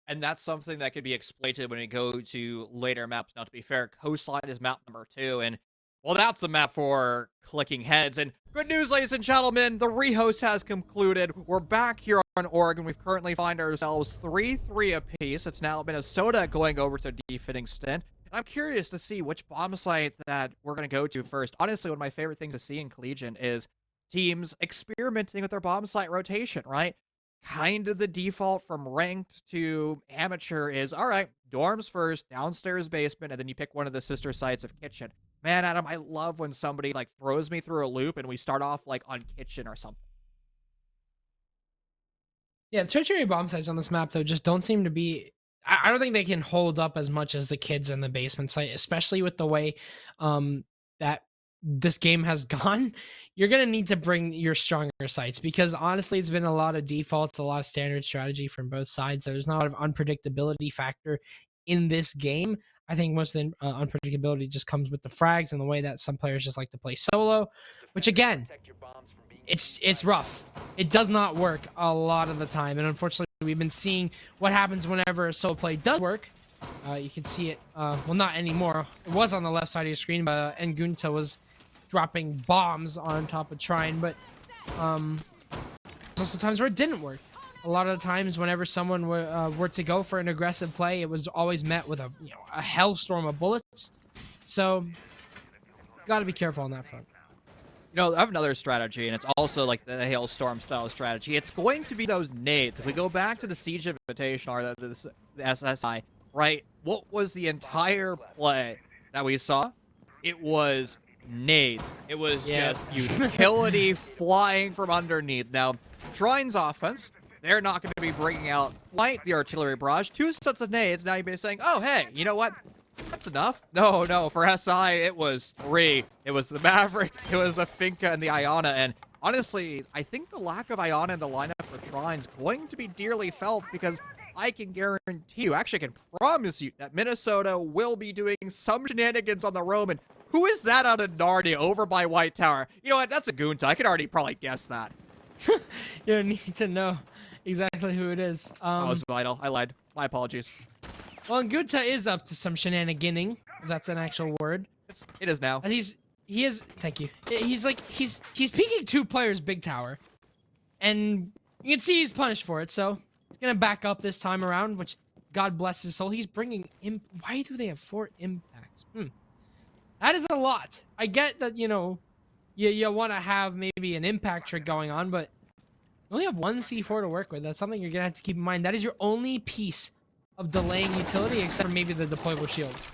And that's something that could be exploited when we go to later maps. Now, to be fair, Coastline is map number 2, and well, that's a map for clicking heads. And good news, ladies and gentlemen, the rehost has concluded. We're back here on Oregon. We've currently find ourselves 3-3 apiece. It's now Minnesota going over to defending Stint. And I'm curious to see which bomb site that we're going to go to first. Honestly, one of my favorite things to see in Collegiate is teams experimenting with their bomb site rotation, right? Kind of the default from ranked to amateur is all right, dorms first, downstairs basement, and then you pick one of the sister sites of kitchen. Man, Adam, I love when somebody like throws me through a loop and we start off like on kitchen or something. Yeah, the tertiary bomb sites on this map though just don't seem to be. I don't think they can hold up as much as the kids in the basement site, especially with the way that this game has gone. You're going to need to bring your stronger sites because honestly, it's been a lot of defaults, a lot of standard strategy from both sides. There's not a lot of unpredictability factor in this game. I think most of the unpredictability just comes with the frags and the way that some players just like to play solo, which again, it's rough. It does not work a lot of the time. And unfortunately, we've been seeing what happens whenever a solo play does work. You can see it, well, not anymore. It was on the left side of your screen, but Ngunta was dropping bombs on top of Trine, but there's also times where it didn't work. A lot of the times whenever someone were to go for an aggressive play, it was always met with a hellstorm of bullets. So got to be careful on that front. You know, I have another strategy, and it's also like the Hailstorm style strategy. It's going to be those nades. If we go back to the Siege Invitational, or the SSI, right, what was the entire play that we saw? It was nades. It was just utility flying from underneath. Now, Trine's offense, they're not going to be bringing out quite the artillery barrage. 2 sets of nades. Now you'd be saying, oh, hey, you know what? That's enough. No, for SI, it was 3. It was the Maverick, it was the Finka, and the Iona. And honestly, I think the lack of Iona in the lineup for Trine's going to be dearly felt because I can guarantee you, actually I can promise you, that Minnesota will be doing some shenanigans on the Roman. Who is that out of Narnia over by White Tower? You know what? That's a Gunta. I could already probably guess that. You don't need to know exactly who it is. That was vital. I lied. My apologies. Well, Gunta is up to some shenaniganing, if that's an actual word. It is now. As he is. Thank you. He's peeking 2 players big tower, and you can see he's punished for it. So he's gonna back up this time around, which God bless his soul. He's bringing him. Why do they have 4 impacts? That is a lot. I get that, you want to have maybe an impact trick going on, but you only have 1 C4 to work with. That's something you're going to have to keep in mind. That is your only piece of delaying utility, except for maybe the deployable shields.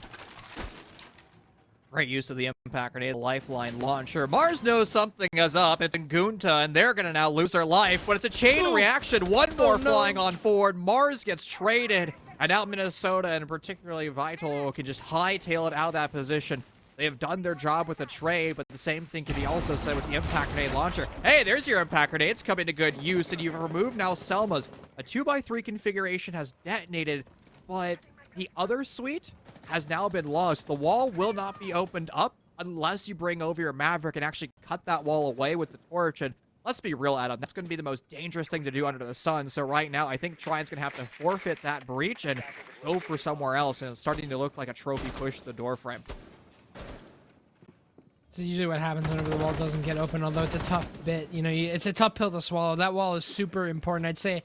Great use of the impact grenade, lifeline launcher. Mars knows something is up. It's in Gunta, and they're going to now lose their life, but it's a chain reaction. One more flying on forward. Mars gets traded, And now Minnesota, and particularly Vital, can just hightail it out of that position. They have done their job with the trade, but the same thing can be also said with the impact grenade launcher. Hey, there's your impact grenades coming to good use, and you've removed now Selma's. A 2x3 configuration has detonated, but the other suite has now been lost. The wall will not be opened up unless you bring over your Maverick and actually cut that wall away with the torch. And let's be real, Adam, that's going to be the most dangerous thing to do under the sun. So right now, I think Trine's going to have to forfeit that breach and go for somewhere else. And it's starting to look like a trophy push to the door frame. This is usually what happens whenever the wall doesn't get open, although it's a tough bit. You know, it's a tough pill to swallow. That wall is super important. I'd say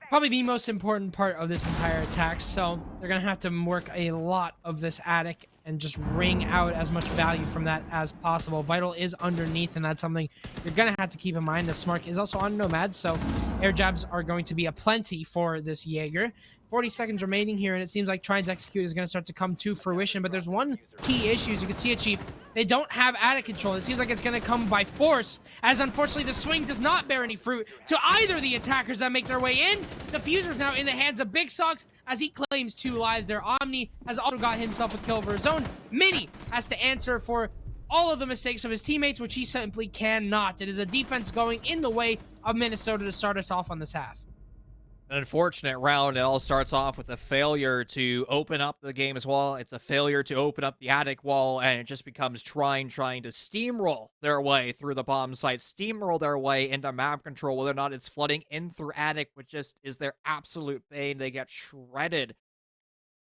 probably the most important part of this entire attack. So they're going to have to work a lot of this attic and just wring out as much value from that as possible. Vital is underneath, and that's something you're going to have to keep in mind. The Smart is also on Nomad, so air jabs are going to be aplenty for this Jaeger. 40 seconds remaining here, and it seems like Trine's Execute is going to start to come to fruition, but there's one key issue. As you can see it, Chief, they don't have attic control. It seems like it's going to come by force, as unfortunately the swing does not bear any fruit to either of the attackers that make their way in. The Fuser's now in the hands of Big Socks, as he claims 2 lives there. Omni has also got himself a kill of his own. Mini has to answer for all of the mistakes of his teammates, which he simply cannot. It is a defense going in the way of Minnesota to start us off on this half. An unfortunate round. It all starts off with a failure to open up the game as well. It's a failure to open up the attic wall, and it just becomes trying to steamroll their way through the bomb site, steamroll their way into map control, whether or not it's flooding in through attic, which just is their absolute pain. They get shredded.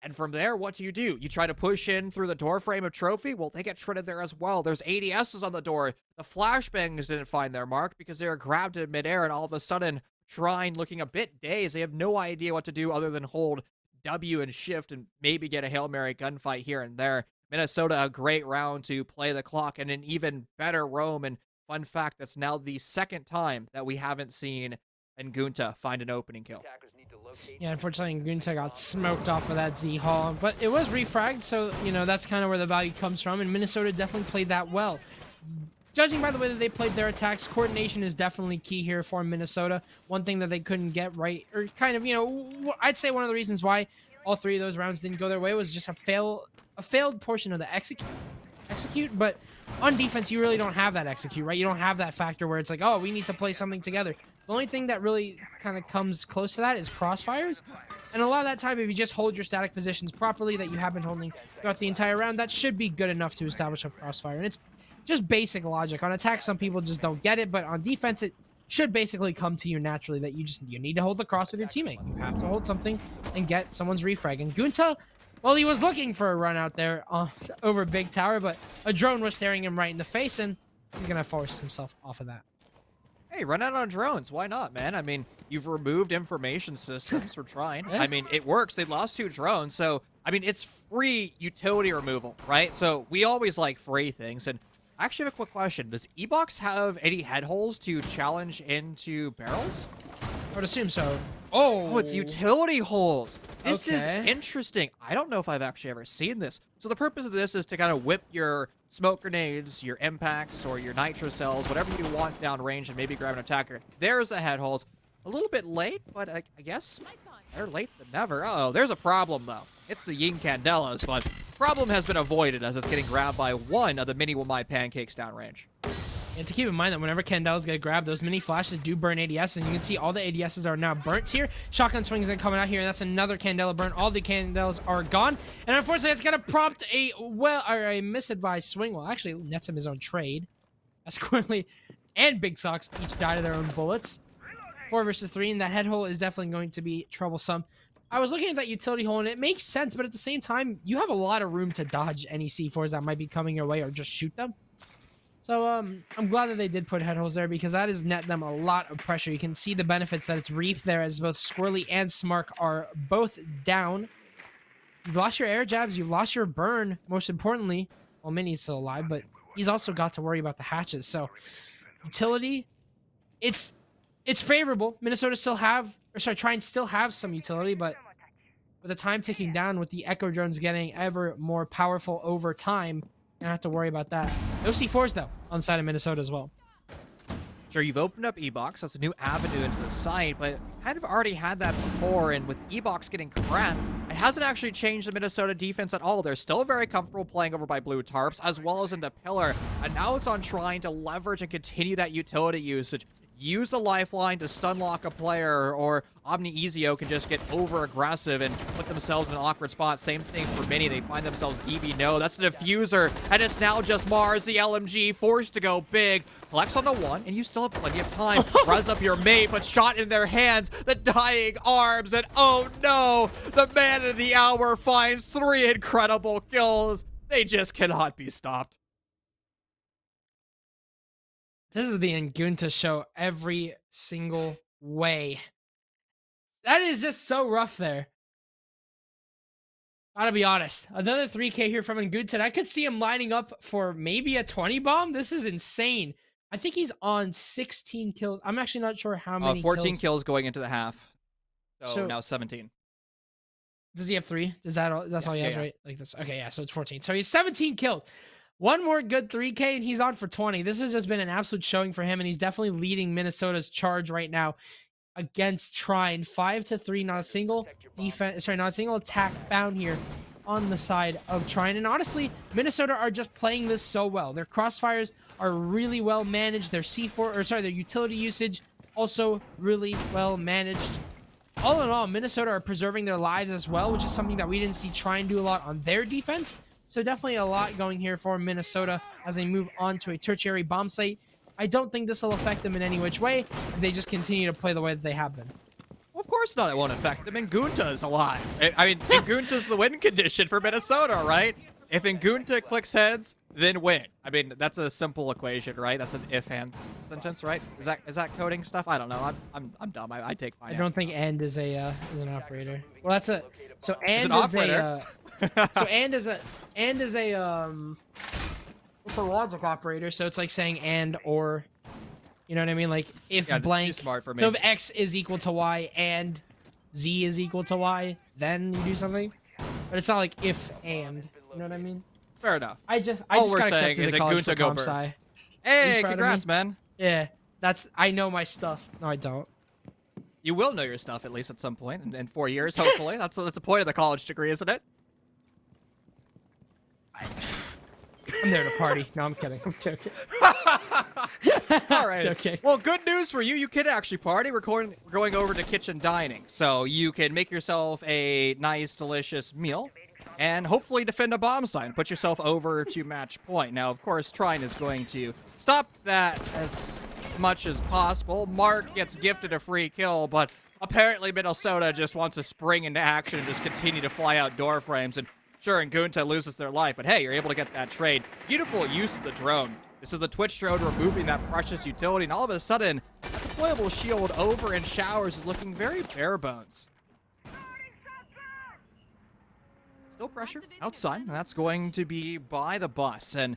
And from there, what do? You try to push in through the door frame of Trophy? Well, they get shredded there as well. There's ADSs on the door. The flashbangs didn't find their mark because they were grabbed in midair, and all of a sudden, Trine looking a bit dazed. They have no idea what to do other than hold W and shift and maybe get a Hail Mary gunfight here and there. Minnesota, a great round to play the clock, and an even better roam. And fun fact, that's now the second time that we haven't seen Ngunta find an opening kill. Yeah, unfortunately, Ngunta got smoked off of that Z Hall, but it was refragged, so, you know, that's kind of where the value comes from, and Minnesota definitely played that well. Judging by the way that they played their attacks, coordination is definitely key here for Minnesota. One thing that they couldn't get right, or kind of, you know, I'd say one of the reasons why all 3 of those rounds didn't go their way was just a failed portion of the execute, but on defense, you really don't have that execute, right? You don't have that factor where it's like, oh, we need to play something together. The only thing that really kind of comes close to that is crossfires. And a lot of that time, if you just hold your static positions properly that you have been holding throughout the entire round, that should be good enough to establish a crossfire. And it's just basic logic. On attack, some people just don't get it, but on defense, it should basically come to you naturally that you need to hold the cross with your teammate. You have to hold something and get someone's refrag. And Gunta, well, he was looking for a run out there over Big Tower, but a drone was staring him right in the face, and he's going to force himself off of that. Hey, run out on drones. Why not, man? I mean, you've removed information systems for trying. Yeah. I mean, it works. They lost 2 drones, so, I mean, it's free utility removal, right? So we always like free things, and I actually have a quick question. Does E-Box have any head holes to challenge into barrels? I would assume so. Oh, it's utility holes. This is Okay. interesting. I don't know if I've actually ever seen this. So the purpose of this is to kind of whip your smoke grenades, your impacts, or your nitro cells, whatever you want downrange, and maybe grab an attacker. There's the head holes. A little bit late, but I guess better late than never. Uh-oh, there's a problem, though. It's the Yin Candelas, but problem has been avoided as it's getting grabbed by one of the mini My Pancakes downrange. And to keep in mind that whenever Candelas get grabbed, those mini flashes do burn ADS, and you can see all the ADSs are now burnt here. Shotgun swings are coming out here, and that's another Candela burn. All the Candelas are gone, and unfortunately, it's going to prompt a misadvised swing. Well, actually, nets him his own trade. Squirrely and Big Socks each died of their own bullets. 4 versus 3, and that head hole is definitely going to be troublesome. I was looking at that utility hole, and it makes sense, but at the same time, you have a lot of room to dodge any C4s that might be coming your way or just shoot them. So, I'm glad that they did put head holes there because that has net them a lot of pressure. You can see the benefits that it's reaped there as both Squirrely and Smark are both down. You've lost your air jabs. You've lost your burn, most importantly. Well, Mini's still alive, but he's also got to worry about the hatches. So, utility, it's favorable. Minnesota still have, or sorry, try and still have some utility, but with the time ticking down, with the Echo drones getting ever more powerful over time, you don't have to worry about that. No C4s, though, on the side of Minnesota as well. Sure, you've opened up E-Box. That's a new avenue into the site, but you kind of already had that before, and with E-Box getting cracked, it hasn't actually changed the Minnesota defense at all. They're still very comfortable playing over by blue tarps, as well as into pillar, and now it's on trying to leverage and continue that utility usage. Use a lifeline to stun lock a player, or Omni Ezio can just get over aggressive and put themselves in an awkward spot. Same thing for Mini. They find themselves DB. No, that's the diffuser, and it's now just Mars, the LMG, forced to go big. Flex on the one, and you still have plenty of time. Res up your mate, but shot in their hands, the dying arms, and oh no, the man of the hour finds 3 incredible kills. They just cannot be stopped. This is the Ngunta show every single way. That is just so rough there. Gotta be honest. Another 3K here from Ngunta. I could see him lining up for maybe a 20 bomb. This is insane. I think he's on 16 kills. I'm actually not sure how many 14 kills going into the half. So now 17. Does he have 3? Is that all? That's all he has, yeah. right? Like this. Okay, yeah. So it's 14. So he's 17 kills. One more good 3K, and he's on for 20. This has just been an absolute showing for him, and he's definitely leading Minnesota's charge right now against Trine. 5-3, not a single defense. Sorry, not a single attack found here on the side of Trine. And honestly, Minnesota are just playing this so well. Their crossfires are really well managed. Their their utility usage also really well managed. All in all, Minnesota are preserving their lives as well, which is something that we didn't see Trine do a lot on their defense. So definitely a lot going here for Minnesota as they move on to a tertiary bomb site. I don't think this will affect them in any which way if they just continue to play the way that they have been. Well, of course not, it won't affect them. Ngunta's alive. I mean, Ngunta's the win condition for Minnesota, right? If Ngunta clicks heads, then win. I mean, that's a simple equation, right? That's an if-and sentence, right? Is that coding stuff? I don't know. I'm dumb. I take fine. I don't think and is an operator. Well, that's a so and an is operator. so and is a it's a logic operator. So it's like saying and or, you know what I mean? Like if Yeah, blank. too smart for me. So if X is equal to Y and Z is equal to Y, then you do something. But it's not like if and. You know what I mean? Fair enough. I just All got we're saying accepted is to college for Ngunta go comp Bird. sci. Hey, proud of congrats, me? man. Yeah, I know my stuff. No, I don't. You will know your stuff at least at some point in 4 years, hopefully. That's the point of the college degree, isn't it? I'm there to party. No, I'm kidding. I'm joking. All right. Joking. Well, good news for you. You can actually party. We're going over to kitchen dining. So you can make yourself a nice, delicious meal and hopefully defend a bomb site and put yourself over to match point. Now, of course, Trine is going to stop that as much as possible. Mark gets gifted a free kill, but apparently Minnesota just wants to spring into action and just continue to fly out door frames. And sure, Ngunta loses their life, but hey, you're able to get that trade. Beautiful use of the drone. This is the Twitch drone removing that precious utility, and all of a sudden, a deployable shield over in showers is looking very bare bones. Still pressure outside, and that's going to be by the bus. And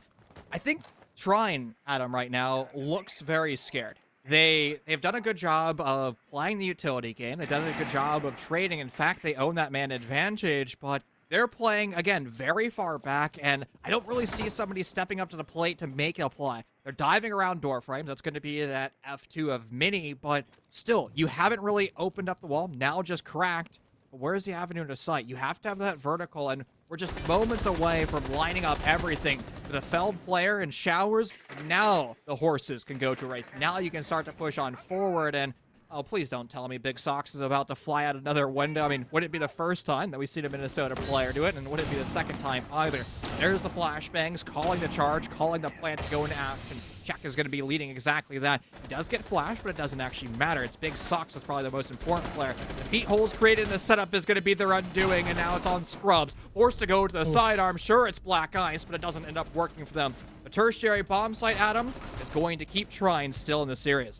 I think Trine, Adam, right now looks very scared. They've done a good job of playing the utility game. They've done a good job of trading. In fact, they own that man advantage, but they're playing, again, very far back, and I don't really see somebody stepping up to the plate to make a play. They're diving around door frames. That's going to be that F2 of Mini, but still, you haven't really opened up the wall. Now just cracked. Where's the avenue to sight? You have to have that vertical, and we're just moments away from lining up everything. With a felled player and showers, now the horses can go to a race. Now you can start to push on forward, and oh, please don't tell me Big Sox is about to fly out another window. I mean, wouldn't it be the first time that we see a Minnesota player do it? And wouldn't it be the second time either? There's the flashbangs, calling the charge, calling the plant to go into action. Check is going to be leading exactly that. He does get flashed, but it doesn't actually matter. It's Big Sox that's probably the most important player. The feet holes created in the setup is going to be their undoing, and now it's on Scrubs. Forced to go to the sidearm. Sure, it's black ice, but it doesn't end up working for them. The tertiary bomb site, Adam, is going to keep trying still in the series.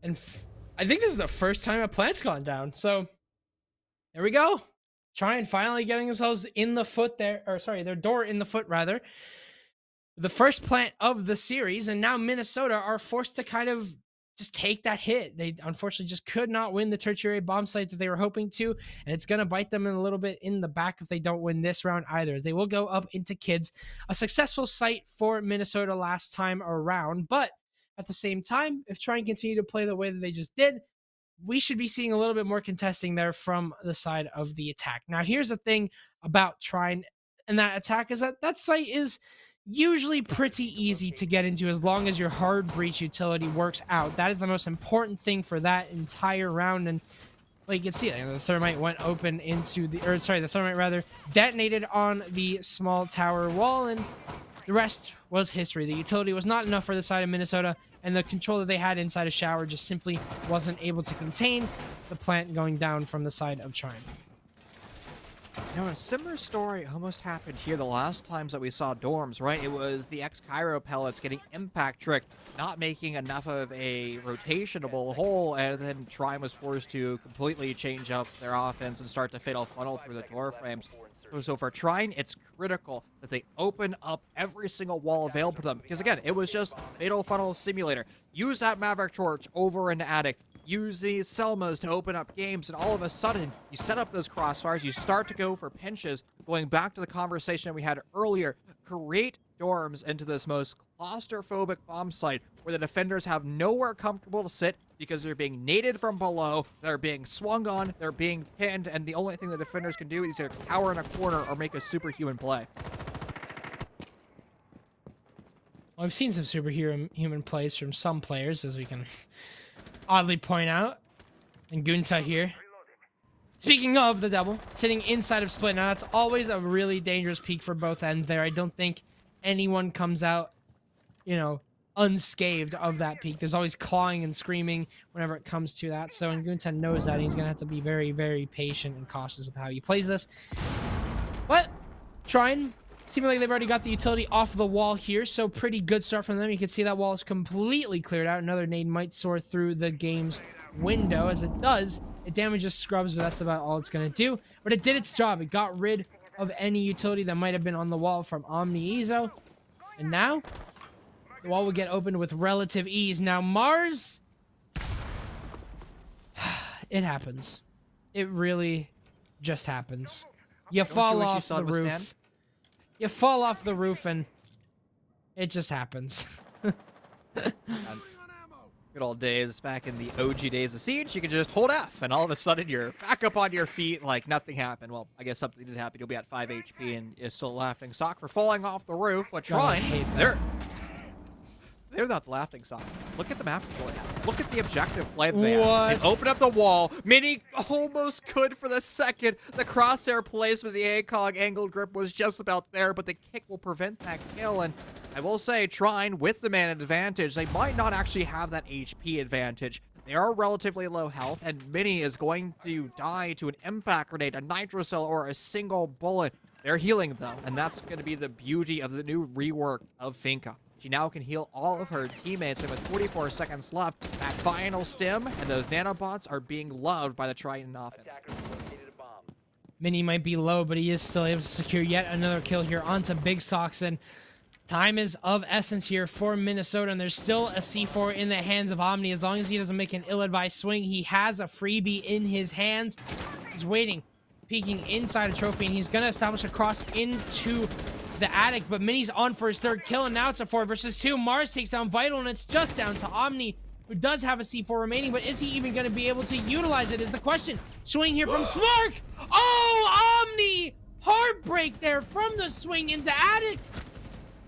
And I think this is the first time a plant's gone down. So there we go. Trine finally getting themselves in the foot there, or sorry, their door in the foot rather. The first plant of the series, and now Minnesota are forced to kind of just take that hit. They unfortunately just could not win the tertiary bomb site that they were hoping to, and it's going to bite them in a little bit in the back if they don't win this round either, as they will go up into kids. A successful site for Minnesota last time around, but At the same time, if Trine continue to play the way that they just did, we should be seeing a little bit more contesting there from the side of the attack. Now, here's the thing about Trine and that attack is that that site is usually pretty easy to get into as long as your hard breach utility works out. That is the most important thing for that entire round. And like you can see, the thermite went open into the, or sorry, the thermite rather detonated on the small tower wall, and the rest was history. The utility was not enough for the side of Minnesota, and the control that they had inside a shower just simply wasn't able to contain the plant going down from the side of Trine. You know, a similar story almost happened here the last times that we saw dorms, right? It was the ex-Cairo pellets getting impact trick, not making enough of a rotationable hole, and then Trine was forced to completely change up their offense and start to fatal funnel through the door frames. So for Trine, it's critical that they open up every single wall available to them. Because again, it was just Fatal Funnel Simulator. Use that Maverick Torch over in the attic. Use these Selmas to open up games, and all of a sudden, you set up those crossfires, you start to go for pinches. Going back to the conversation we had earlier, create dorms into this most claustrophobic bomb site where the defenders have nowhere comfortable to sit because they're being naded from below, they're being swung on, they're being pinned, and the only thing the defenders can do is either cower in a corner or make a superhuman play. Well, I've seen some superhuman plays from some players, as we can oddly point out. And Gunta here. Speaking of the double, sitting inside of split. Now, that's always a really dangerous peak for both ends there. I don't think anyone comes out, you know, unscathed of that peak. There's always clawing and screaming whenever it comes to that. So, and Gunta knows that. He's going to have to be very, very patient and cautious with how he plays this. But, Trine, seeming like they've already got the utility off the wall here, so pretty good start from them. You can see that wall is completely cleared out. Another nade might soar through the game's window. As it does, it damages scrubs, but that's about all it's going to do. But it did its job. It got rid of any utility that might have been on the wall from Omni Ezo. And now, the wall will get opened with relative ease. Now, Mars, it happens. It really just happens. You fall off the roof. You fall off the roof and it just happens. Good old days back in the OG days of Siege, you could just hold F and all of a sudden you're back up on your feet like nothing happened. Well, I guess something did happen. You'll be at 5 HP and you're still laughing stock for falling off the roof. But Trine, they're not the laughing stock. Look at the map control. Look at the objective play they have. They open up the wall. Mini almost could for the second. The crosshair placement, the ACOG angled grip was just about there, but the kick will prevent that kill. And I will say, Trine, with the man advantage, they might not actually have that HP advantage. They are relatively low health, and Mini is going to die to an impact grenade, a nitro cell, or a single bullet. They're healing, though, and that's going to be the beauty of the new rework of Finka. She now can heal all of her teammates, and with 44 seconds left, that final stim and those nanobots are being loved by the Triton offense. Mini might be low, but he is still able to secure yet another kill here onto Big Sox, and time is of essence here for Minnesota, and there's still a C4 in the hands of Omni. As long as he doesn't make an ill-advised swing, he has a freebie in his hands. He's waiting, peeking inside a trophy, and he's going to establish a cross into the attic, but Mini's on for his third kill, and now it's a 4 versus 2. Mars takes down Vital, and it's just down to Omni, who does have a C4 remaining, but is he even going to be able to utilize it is the question. Swing here from Slark! Oh, Omni! Heartbreak there from the swing into attic!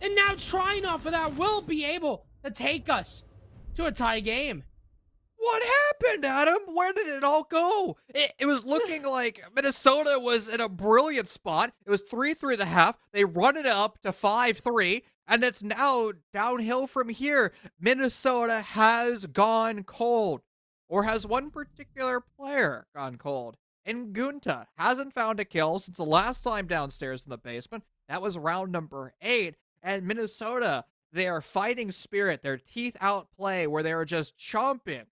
And now Trine off of that will be able to take us to a tie game. What happened, Adam? Where did it all go? It was looking like Minnesota was in a brilliant spot. It was 3-3.5. They run it up to 5-3, and it's now downhill from here. Minnesota has gone cold, or has one particular player gone cold. And Gunta hasn't found a kill since the last time downstairs in the basement. That was round number 8. And Minnesota, their fighting spirit, their teeth out play where they were just chomping,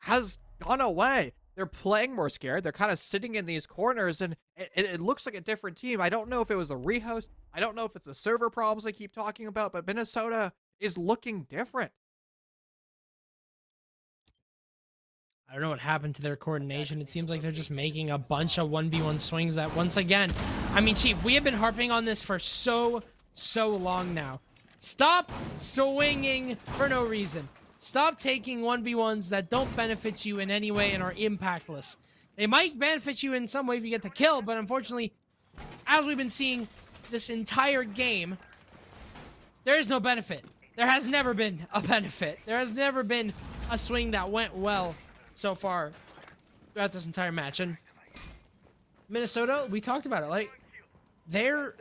has gone away. They're playing more scared. They're kind of sitting in these corners, and it looks like a different team. I don't know if it was the rehost. I don't know if it's the server problems they keep talking about, but Minnesota is looking different. I don't know what happened to their coordination. It seems like they're just making a bunch of 1v1 swings that, once again, I mean, Chief, we have been harping on this for so long now. Stop swinging for no reason. Stop taking 1v1s that don't benefit you in any way and are impactless. They might benefit you in some way if you get the kill, but unfortunately, as we've been seeing this entire game, there is no benefit. There has never been a benefit. There has never been a swing that went well so far throughout this entire match. And Minnesota, we talked about it, like, their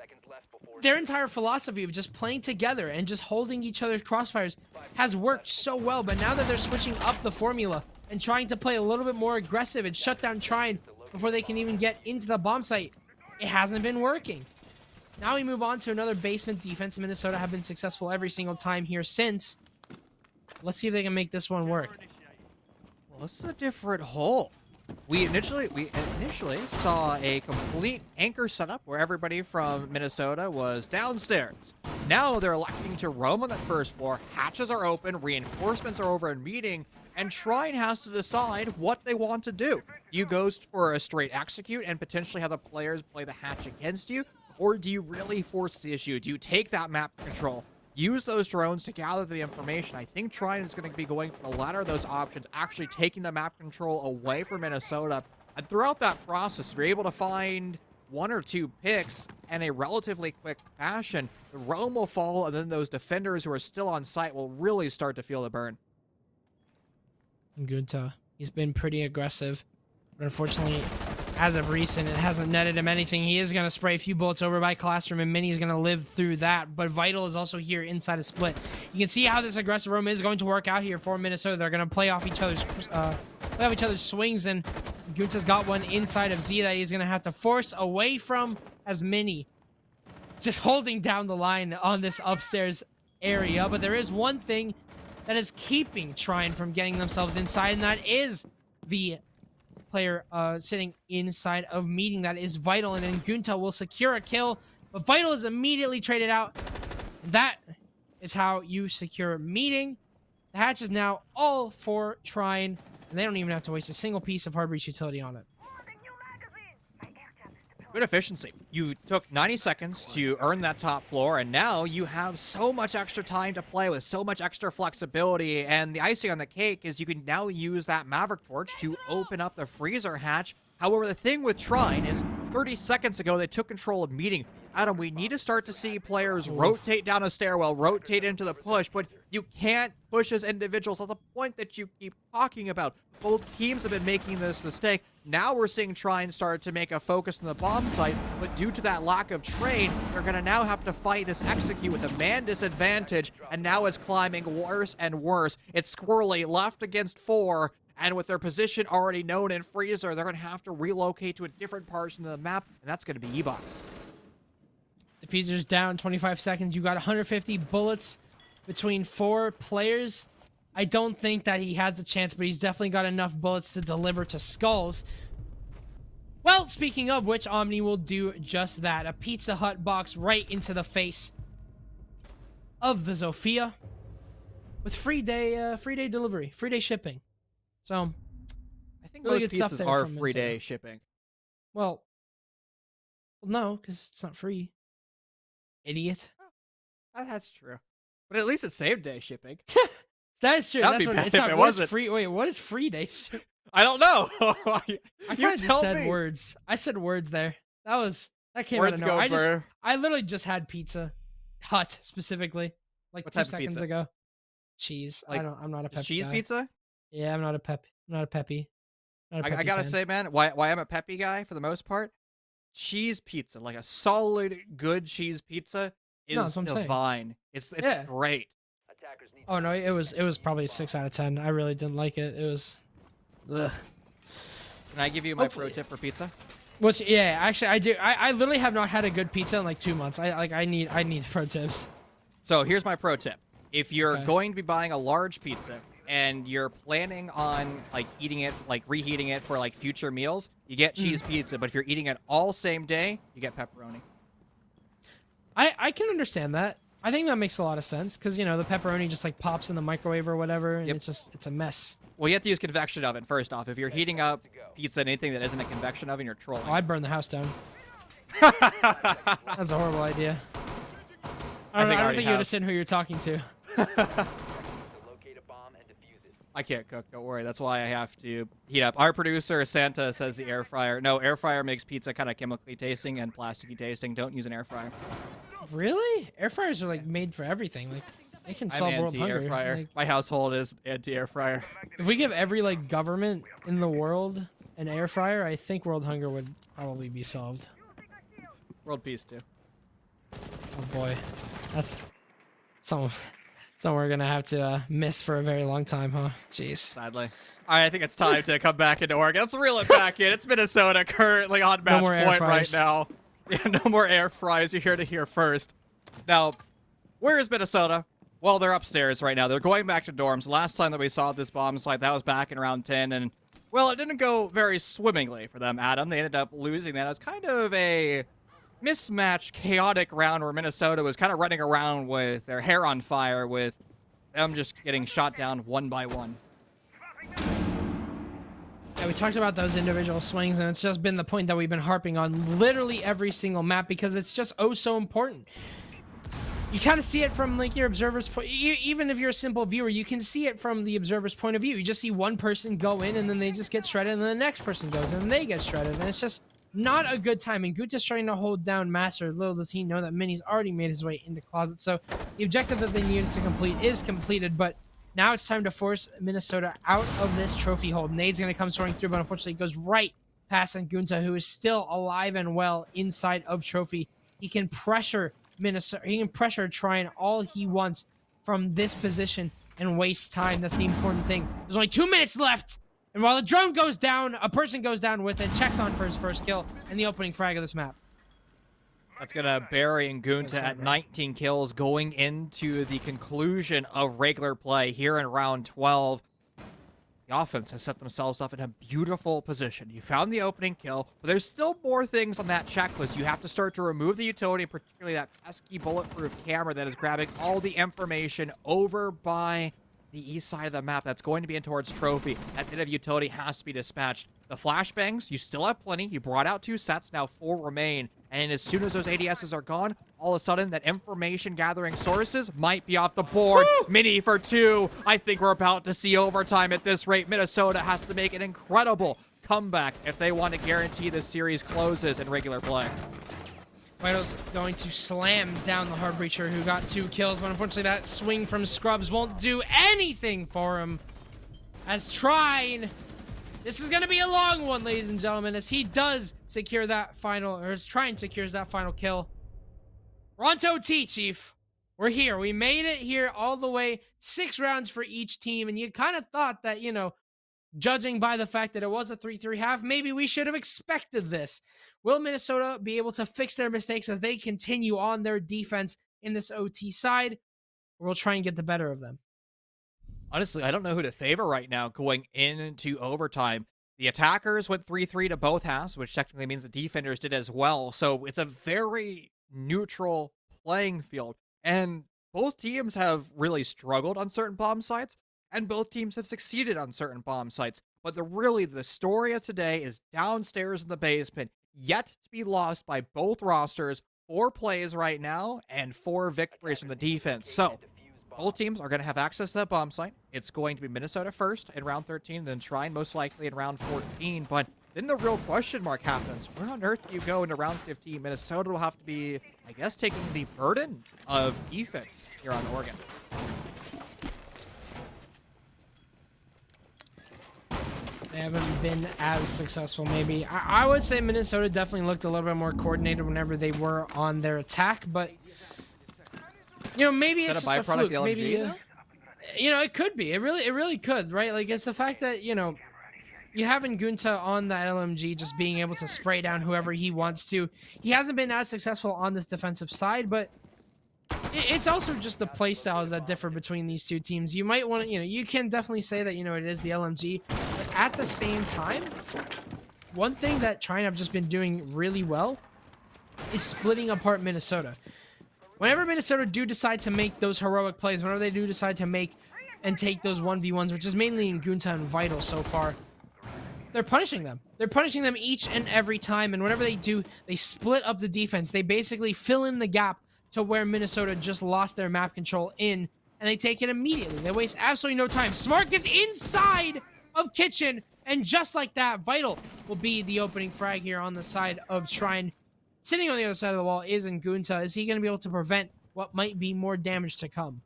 entire philosophy of just playing together and just holding each other's crossfires has worked so well, but now that they're switching up the formula and trying to play a little bit more aggressive and shut down Trine before they can even get into the bomb site, it hasn't been working. Now we move on to another basement defense. Minnesota have been successful every single time here since. Let's see if they can make this one work. Well, this is a different hole. We initially saw a complete anchor setup where everybody from Minnesota was downstairs. Now they're electing to roam on that first floor. Hatches are open, reinforcements are over in meeting, and Trine has to decide what they want to do. Do you go for a straight execute and potentially have the players play the hatch against you? Or do you really force the issue? Do you take that map control? Use those drones to gather the information. I think Trine is going to be going for the latter of those options, actually taking the map control away from Minnesota. And throughout that process, if you're able to find 1 or 2 picks in a relatively quick fashion, the roam will fall, and then those defenders who are still on site will really start to feel the burn. Gunta, he's been pretty aggressive, but unfortunately, as of recent, it hasn't netted him anything. He is going to spray a few bullets over by Classroom, and Mini's going to live through that. But Vital is also here inside a split. You can see how this aggressive roam is going to work out here for Minnesota. They're going to play off each other's swings, and Gunta's got one inside of Z that he's going to have to force away from as Mini. Just holding down the line on this upstairs area. But there is one thing that is keeping Trine from getting themselves inside, and that is the player sitting inside of meeting. That is Vital, and then Gunta will secure a kill, but Vital is immediately traded out. That is how you secure meeting. The hatch is now all for Trine, and they don't even have to waste a single piece of hard breach utility on it. Good efficiency. You took 90 seconds to earn that top floor, and now you have so much extra time to play with, so much extra flexibility, and the icing on the cake is you can now use that Maverick Torch to open up the freezer hatch. However, the thing with Trine is 30 seconds ago, they took control of meeting. Adam, we need to start to see players rotate down a stairwell, rotate into the push, but you can't push as individuals. That's the point that you keep talking about. Both teams have been making this mistake. Now we're seeing Trine start to make a focus on the bomb site, but due to that lack of trade, they're going to now have to fight this execute with a man disadvantage, and now it's climbing worse and worse. It's Squirrely left against 4, and with their position already known in freezer, they're going to have to relocate to a different portion of the map, and that's going to be E-Box. Diffuser's down 25 seconds. You got 150 bullets between 4 players. I don't think that he has the chance, but he's definitely got enough bullets to deliver to skulls. Well, speaking of which, Omni will do just that. A Pizza Hut box right into the face of the Zofia with free day delivery, free day shipping. So, I think really most good stuff pizzas there are from free Minnesota. day shipping. Well, no, because it's not free. Idiot. That's true. But at least it's same day shipping. That's true. That'd That's be what bad it's if not. it What is wasn't. free? Wait, what is free day? I don't know. I You kind of just tell said me. words. I said words there. That came Words out of go, nowhere. Burr. I literally just had Pizza Hut specifically, like What 2 type of seconds pizza? ago. Cheese. Like, I'm not a peppy Cheese guy. pizza? Yeah, I'm not a peppy. Not a peppy I gotta fan. say, man, why I'm a peppy guy for the most part, cheese pizza, like a solid, good cheese pizza, No, is that's what I'm saying. divine. It's Yeah. great. Attackers need Oh no, it was probably a 6 out of 10. I really didn't like it. It was, ugh. Can I give you my Hopefully. pro tip for pizza? Which yeah, actually I do. I literally have not had a good pizza in like 2 months. I need pro tips. So here's my pro tip. If you're Okay. going to be buying a large pizza and you're planning on like eating it, like reheating it for like future meals, you get cheese pizza. But if you're eating it all same day, you get pepperoni. I can understand that. I think that makes a lot of sense because, you know, the pepperoni just like pops in the microwave or whatever, and Yep. it's a mess. Well, you have to use convection oven first off. If you're heating up pizza and anything that isn't a convection oven, you're trolling. Oh, I'd burn the house down. That's a horrible idea. I don't already think you have. understand who you're talking to. to locate a bomb and I can't cook, don't worry. That's why I have to heat up. Our producer, Santa, says the air fryer. No, air fryer makes pizza kind of chemically tasting and plasticky tasting. Don't use an air fryer. Really? Air fryers are like made for everything. Like they can solve I'm world anti-air hunger. fryer. Like, My household is anti-air fryer. if we give every like government in the world an air fryer, I think world hunger would probably be solved. World peace, too. Oh boy, that's something we're gonna have to miss for a very long time, huh? Jeez. Sadly. All right, I think it's time to come back into Oregon. Let's reel it back in. It's Minnesota currently on match more air point right fryers. now. Yeah, no more air fries. You're here to hear first. Now, where is Minnesota? Well, they're upstairs right now. They're going back to dorms. Last time that we saw this bomb site, that was back in round 10, and, well, it didn't go very swimmingly for them, Adam. They ended up losing that. It was kind of a mismatched, chaotic round where Minnesota was kind of running around with their hair on fire, with them just getting shot down one by one. Yeah, we talked about those individual swings, and it's just been the point that we've been harping on literally every single map because it's just oh so important. You kind of see it from like your observer's point. Even if you're a simple viewer, you can see it from the observer's point of view. You just see one person go in, and then they just get shredded, and then the next person goes in, and they get shredded, and it's just not a good time. And Guta's trying to hold down Master. Little does he know that Mini's already made his way into Closet. So the objective that they needed to complete is completed, but now it's time to force Minnesota out of this trophy hold. Nade's going to come soaring through, but unfortunately it goes right past Gunta, who is still alive and well inside of trophy. He can pressure Minnesota. He can pressure trying all he wants from this position and waste time. That's the important thing. There's only 2 minutes left. And while the drone goes down, a person goes down with it, checks on for his first kill, and the opening frag of this map. That's going to bury Ngunta at 19 kills going into the conclusion of regular play here in round 12. The offense has set themselves up in a beautiful position. You found the opening kill, but there's still more things on that checklist. You have to start to remove the utility, particularly that pesky bulletproof camera that is grabbing all the information over by the east side of the map. That's going to be in towards trophy. That bit of utility has to be dispatched. The flashbangs, you still have plenty. You brought out 2 sets, now 4 remain. And as soon as those ADSs are gone, all of a sudden that information gathering sources might be off the board. Woo! Mini for 2. I think we're about to see overtime at this rate. Minnesota has to make an incredible comeback if they want to guarantee this series closes in regular play. Vital's going to slam down the Hard Breacher, who got 2 kills, but unfortunately that swing from Scrubs won't do anything for him. As Trine, this is going to be a long one, ladies and gentlemen, as he does secure that final, or as Trine secures that final kill. We're on to OT, Chief. We're here. We made it here all the way. 6 rounds for each team, and you kind of thought that, you know, judging by the fact that it was a 3-3 half, maybe we should have expected this. Will Minnesota be able to fix their mistakes as they continue on their defense in this OT side? Or we'll try and get the better of them. Honestly, I don't know who to favor right now going into overtime. The attackers went 3-3 to both halves, which technically means the defenders did as well. So it's a very neutral playing field. And both teams have really struggled on certain bomb sites, and both teams have succeeded on certain bomb sites. But the story of today is downstairs in the basement, yet to be lost by both rosters. 4 plays right now, and 4 victories from the defense. So both teams are going to have access to that bomb site. It's going to be Minnesota first in round 13, then Trine most likely in round 14. But then the real question mark happens. Where on earth do you go into round 15? Minnesota will have to be, I guess, taking the burden of defense here on Oregon. They haven't been as successful, maybe. I would say Minnesota definitely looked a little bit more coordinated whenever they were on their attack, but you know, maybe it's just a fluke. Maybe, you know, it could be. It really could, right? Like, it's the fact that, you know, you have Ngunta on that LMG just being able to spray down whoever he wants to. He hasn't been as successful on this defensive side, but it's also just the play styles that differ between these two teams. You might want to, you know, you can definitely say that, you know, it is the LMG, but at the same time, one thing that Trine have just been doing really well is splitting apart Minnesota. Whenever Minnesota do decide to make those heroic plays, whenever they do decide to make and take those 1v1s, which is mainly in Gunta and Vital so far, they're punishing them. They're punishing them each and every time, and whenever they do, they split up the defense. They basically fill in the gap to where Minnesota just lost their map control in, and and they take it immediately. They waste absolutely no time. Smart gets inside of Kitchen, and just like that, Vital will be the opening frag here on the side of Shrine. Sitting on the other side of the wall is Ngunta. Is he going to be able to prevent what might be more damage to come?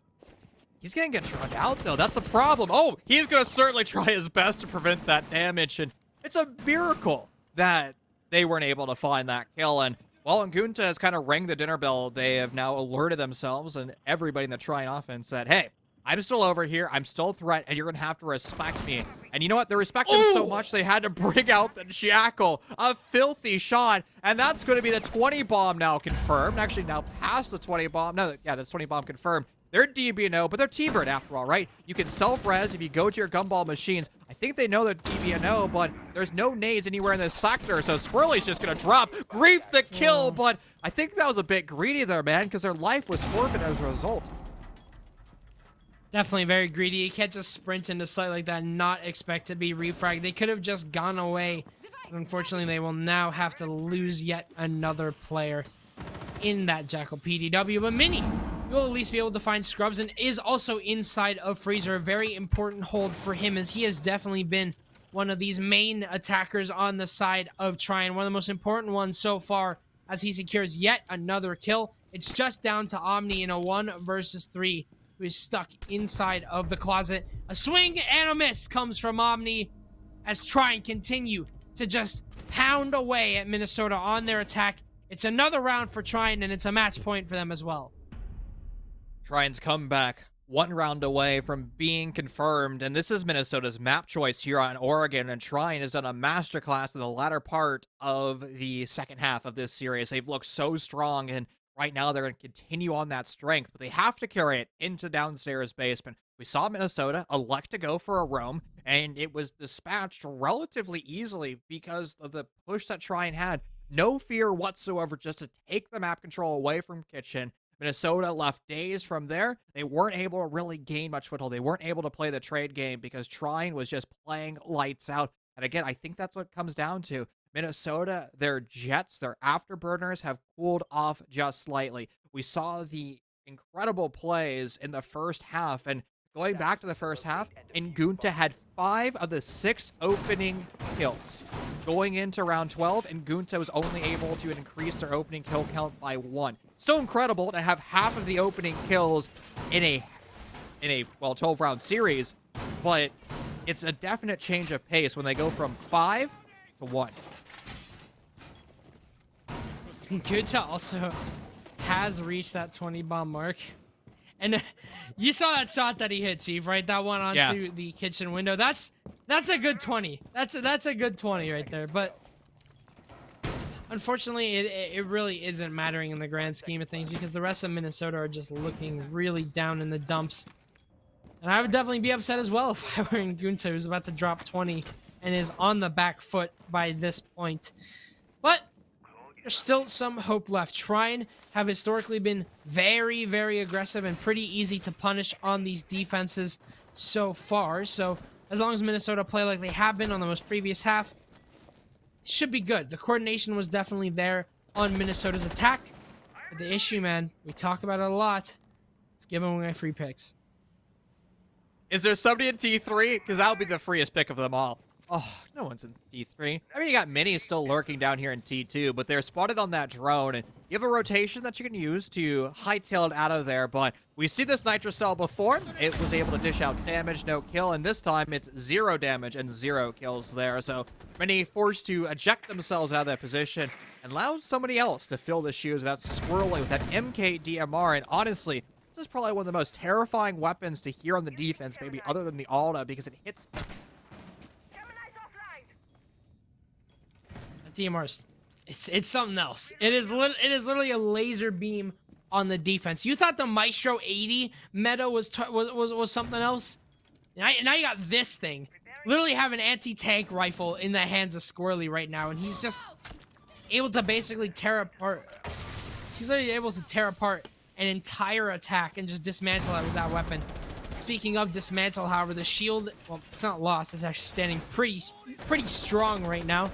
He's gonna get drawn out, though. That's the problem. Oh, he's gonna certainly try his best to prevent that damage, and it's a miracle that they weren't able to find that kill. And while Ngunta has kind of rang the dinner bell, they have now alerted themselves and everybody in the Trine offense said, hey, I'm still over here. I'm still a threat, and you're going to have to respect me. And you know what? They respect him so much, they had to bring out the Jackal. A filthy shot. And that's going to be the 20 bomb now confirmed. Actually, now past the 20 bomb. No, yeah, that's 20 bomb confirmed. They're DBNO, but they're T-Bird after all, right? You can self-res if you go to your gumball machines. I think they know they're DBNO, but there's no nades anywhere in this sector, so Swirly's just going to drop. Grief the kill, but I think that was a bit greedy there, man, because their life was forfeit as a result. Definitely very greedy. You can't just sprint into sight like that and not expect to be refragged. They could have just gone away. But unfortunately, they will now have to lose yet another player in that Jackal PDW. But Mini will at least be able to find Scrubs and is also inside of Freezer. A very important hold for him, as he has definitely been one of these main attackers on the side of Trine. One of the most important ones so far, as he secures yet another kill. It's just down to Omni in a 1 versus 3, who is stuck inside of the closet. A swing and a miss comes from Omni, as Trine continue to just pound away at Minnesota on their attack. It's another round for Trine, and it's a match point for them as well. Trine's comeback, 1 round away from being confirmed, and this is Minnesota's map choice here on Oregon, and Trine has done a masterclass in the latter part of the second half of this series. They've looked so strong, and right now they're going to continue on that strength, but they have to carry it into downstairs basement. We saw Minnesota elect to go for a roam, and it was dispatched relatively easily because of the push that Trine had. No fear whatsoever just to take the map control away from Kitchen. Minnesota left days from there. They weren't able to really gain much foothold. They weren't able to play the trade game because Trine was just playing lights out. And again, I think that's what it comes down to. Minnesota, their jets, their afterburners have cooled off just slightly. We saw the incredible plays in the first half, and going back to the first half, Ngunta had 5 of the 6 opening kills. Going into round 12, Ngunta was only able to increase their opening kill count by 1. Still incredible to have half of the opening kills in a 12-round series, but it's a definite change of pace when they go from 5 to 1. Ngunta also has reached that 20 bomb mark. And you saw that shot that he hit, Chief, right? That one onto the kitchen window. That's a good 20. That's a good 20 right there. But unfortunately, it really isn't mattering in the grand scheme of things, because the rest of Minnesota are just looking really down in the dumps. And I would definitely be upset as well if I were Ngunta, who's about to drop 20 and is on the back foot by this point. But there's still some hope left. Trine have historically been very, very aggressive and pretty easy to punish on these defenses so far. So as long as Minnesota play like they have been on the most previous half, should be good. The coordination was definitely there on Minnesota's attack. But the issue, man, we talk about it a lot. It's giving away free picks. Is there somebody in T3? Because that would be the freest pick of them all. Oh, no one's in T3. I mean, you got Mini still lurking down here in T2, but they're spotted on that drone, and you have a rotation that you can use to hightail it out of there, but we see this Nitro Cell before. It was able to dish out damage, no kill, and this time it's 0 damage and 0 kills there, so Mini forced to eject themselves out of that position and allowed somebody else to fill the shoes without swirling with that MK DMR, and honestly, this is probably one of the most terrifying weapons to hear on the defense, maybe other than the Alta, because it hits... DMR's, it's something else. It is literally a laser beam on the defense. You thought the Maestro 80 meta was something else? Now you got this thing. Literally have an anti-tank rifle in the hands of Squirrely right now, and he's just able to basically tear apart. He's literally able to tear apart an entire attack and just dismantle it with that weapon. Speaking of dismantle, however, the shield, well, it's not lost. It's actually standing pretty strong right now.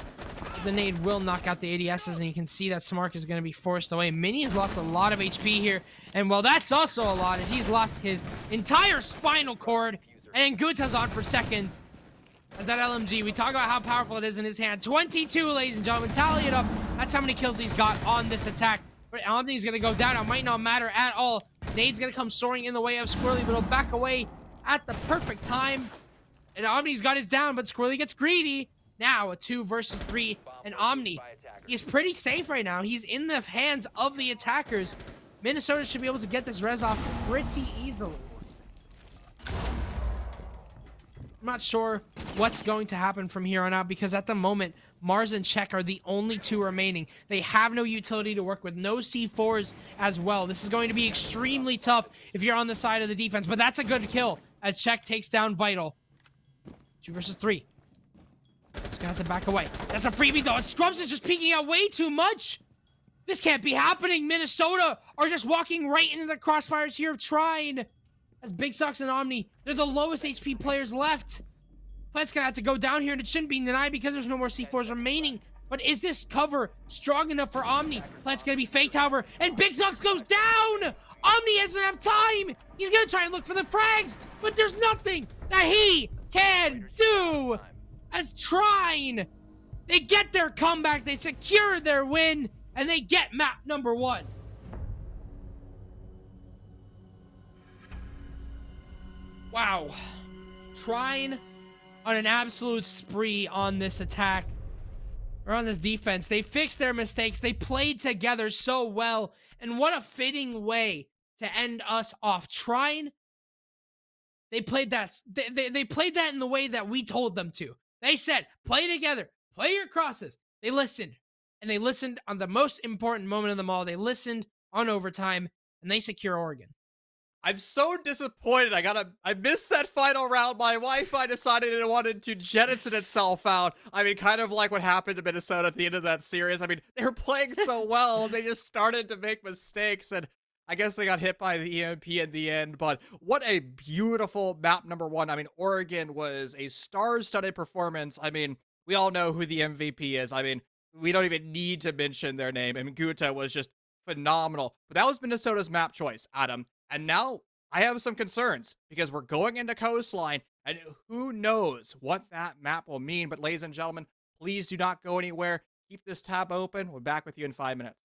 the nade will knock out the ADSs, and you can see that Smark is going to be forced away. Mini has lost a lot of HP here, and well, that's also a lot, as he's lost his entire spinal cord, and Guta's on for seconds. As that LMG, we talk about how powerful it is in his hand. 22, ladies and gentlemen, tally it up. That's how many kills he's got on this attack. But Omni's going to go down. It might not matter at all. Nade's going to come soaring in the way of Squirrely, but he'll back away at the perfect time. And Omni's got his down, but Squirrely gets greedy. Now, a 2 versus 3, and Omni, he's pretty safe right now. He's in the hands of the attackers. Minnesota should be able to get this res off pretty easily. I'm not sure what's going to happen from here on out, because at the moment, Mars and Check are the only 2 remaining. They have no utility to work with, no C4s as well. This is going to be extremely tough if you're on the side of the defense, but that's a good kill as Check takes down Vital. 2 versus 3. Just gonna have to back away. That's a freebie though. Scrubs is just peeking out way too much. This can't be happening. Minnesota are just walking right into the crossfires here of Trine. As Big Sox and Omni, they're the lowest HP players left. Plant's gonna have to go down here, and it shouldn't be denied because there's no more C4s remaining. But is this cover strong enough for Omni? Plant's gonna be faked, however, and Big Sox goes down! Omni doesn't have time! He's gonna try and look for the frags, but there's nothing that he can do! As Trine, they get their comeback, they secure their win, and they get map number 1. Wow. Trine on an absolute spree on this attack, or on this defense. They fixed their mistakes. They played together so well, and what a fitting way to end us off. Trine, they played that. They played that in the way that we told them to. They said, play together, play your crosses. They listened, and they listened on the most important moment of them all. They listened on overtime, and they secure Oregon. I'm so disappointed. I missed that final round. My Wi-Fi decided it wanted to jettison itself out. I mean, kind of like what happened to Minnesota at the end of that series. I mean, they were playing so well, and they just started to make mistakes, and I guess they got hit by the EMP in the end. But what a beautiful map number 1. I mean, Oregon was a star-studded performance. I mean, we all know who the MVP is. I mean, we don't even need to mention their name. I mean, Guta was just phenomenal. But that was Minnesota's map choice, Adam. And now I have some concerns, because we're going into Coastline, and who knows what that map will mean. But ladies and gentlemen, please do not go anywhere. Keep this tab open. We're back with you in 5 minutes.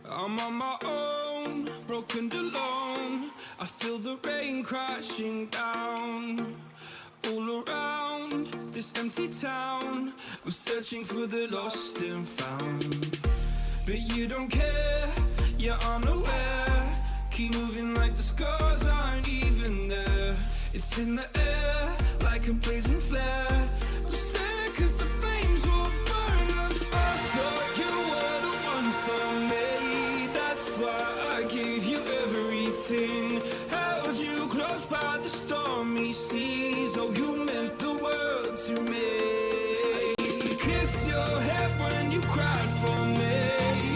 I'm on my own, broken alone. I feel the rain crashing down all around this empty town. I'm searching for the lost and found, but you don't care, you're unaware. Keep moving like the scars aren't even there. It's in the air like a blazing flare. Just stare, 'cause the flames will burn us. I thought you were the one for me. That's why I gave you everything. Held you close by the stormy seas. Oh, you meant the world to me. I used to kiss your head when you cried for me.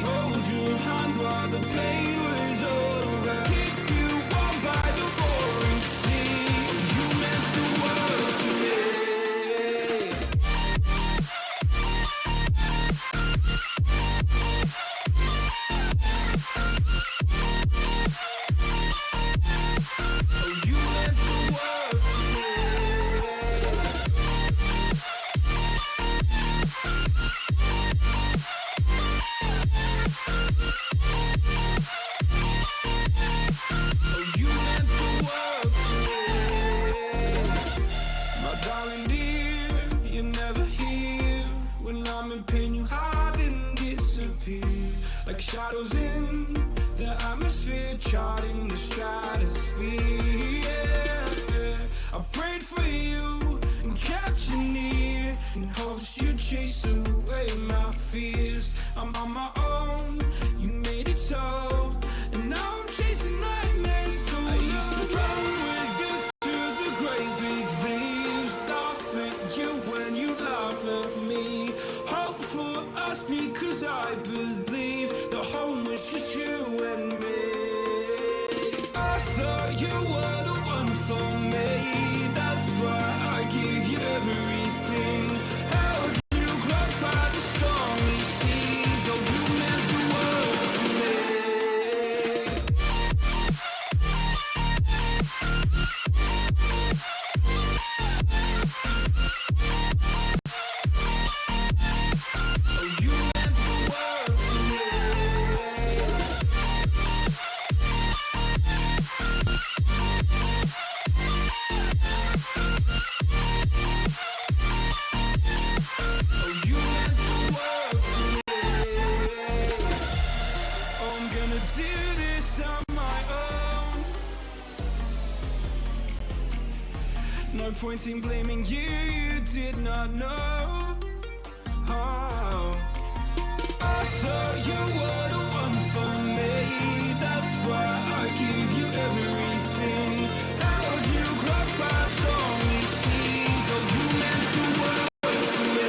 Hold your hand while the pain was over. Keep you warm by the roaring sea. You meant the world to me. Like shadows in the atmosphere, charting the stratosphere. Yeah. I prayed for you and kept you near, in hopes you'd chase away my fears. I'm on my own, you made it so, and now I'm chasing nightmares through. I used to run with you through the great big leaves, laughing you when 'cause I believe the home was just you and me. I thought you were the one for me. That's why I gave you everything. Held you close by the stormy seas. Oh, you meant the world to me. No point in blaming you, you did not know. Oh. I thought you were the one for me. That's why I gave you everything. Held you close by stormy seas. Oh, you meant the world to me.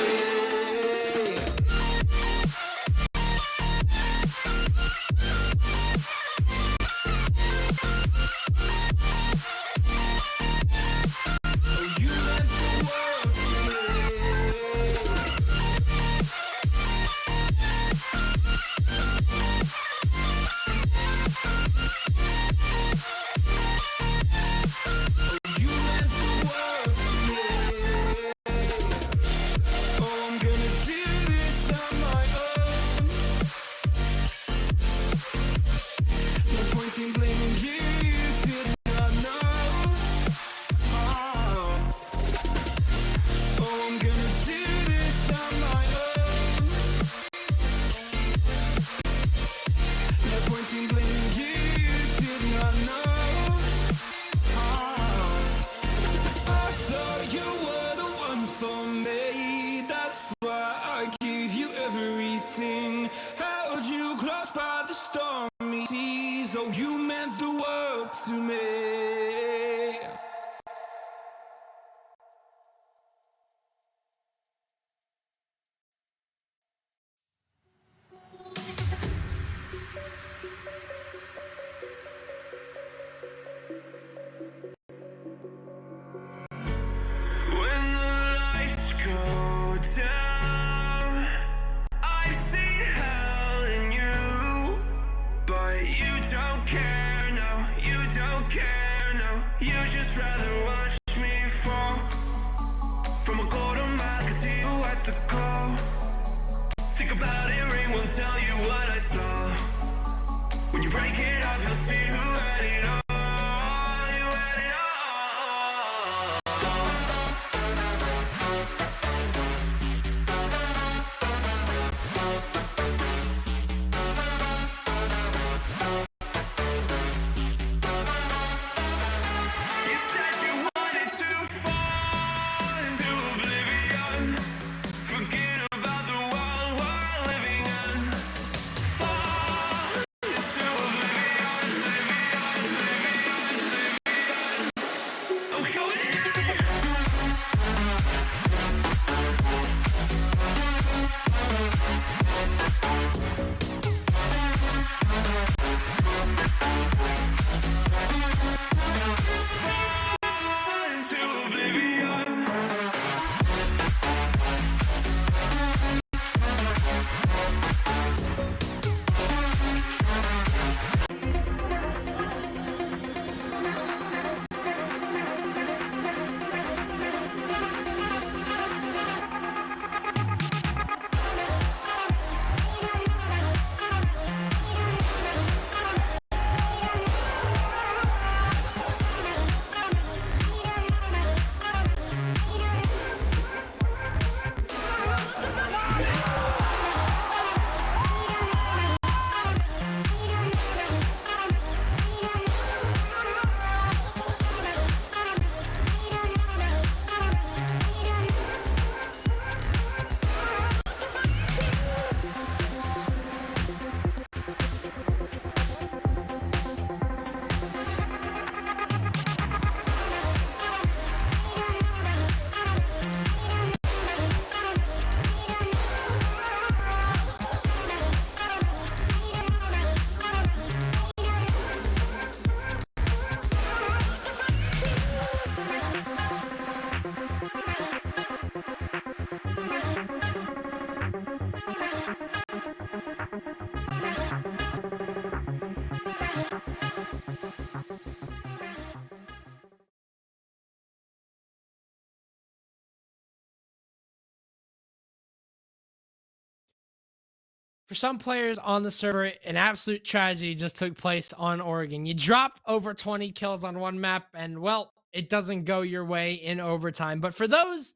Oh, you meant the world to me. When the lights go down, I've seen hell in you, but you don't care, no, you don't care, no. You just rather watch me fall from a golden mile, cause you at the call. Think about it, ring won't tell you what I saw. When you break it off, you'll see who had it all. You had it all. You said you wanted to fall into oblivion. Forget about the world we're living in. Fall into oblivion, oblivion. For some players on the server, an absolute tragedy just took place on Oregon. You drop over 20 kills on one map, and well, it doesn't go your way in overtime. But for those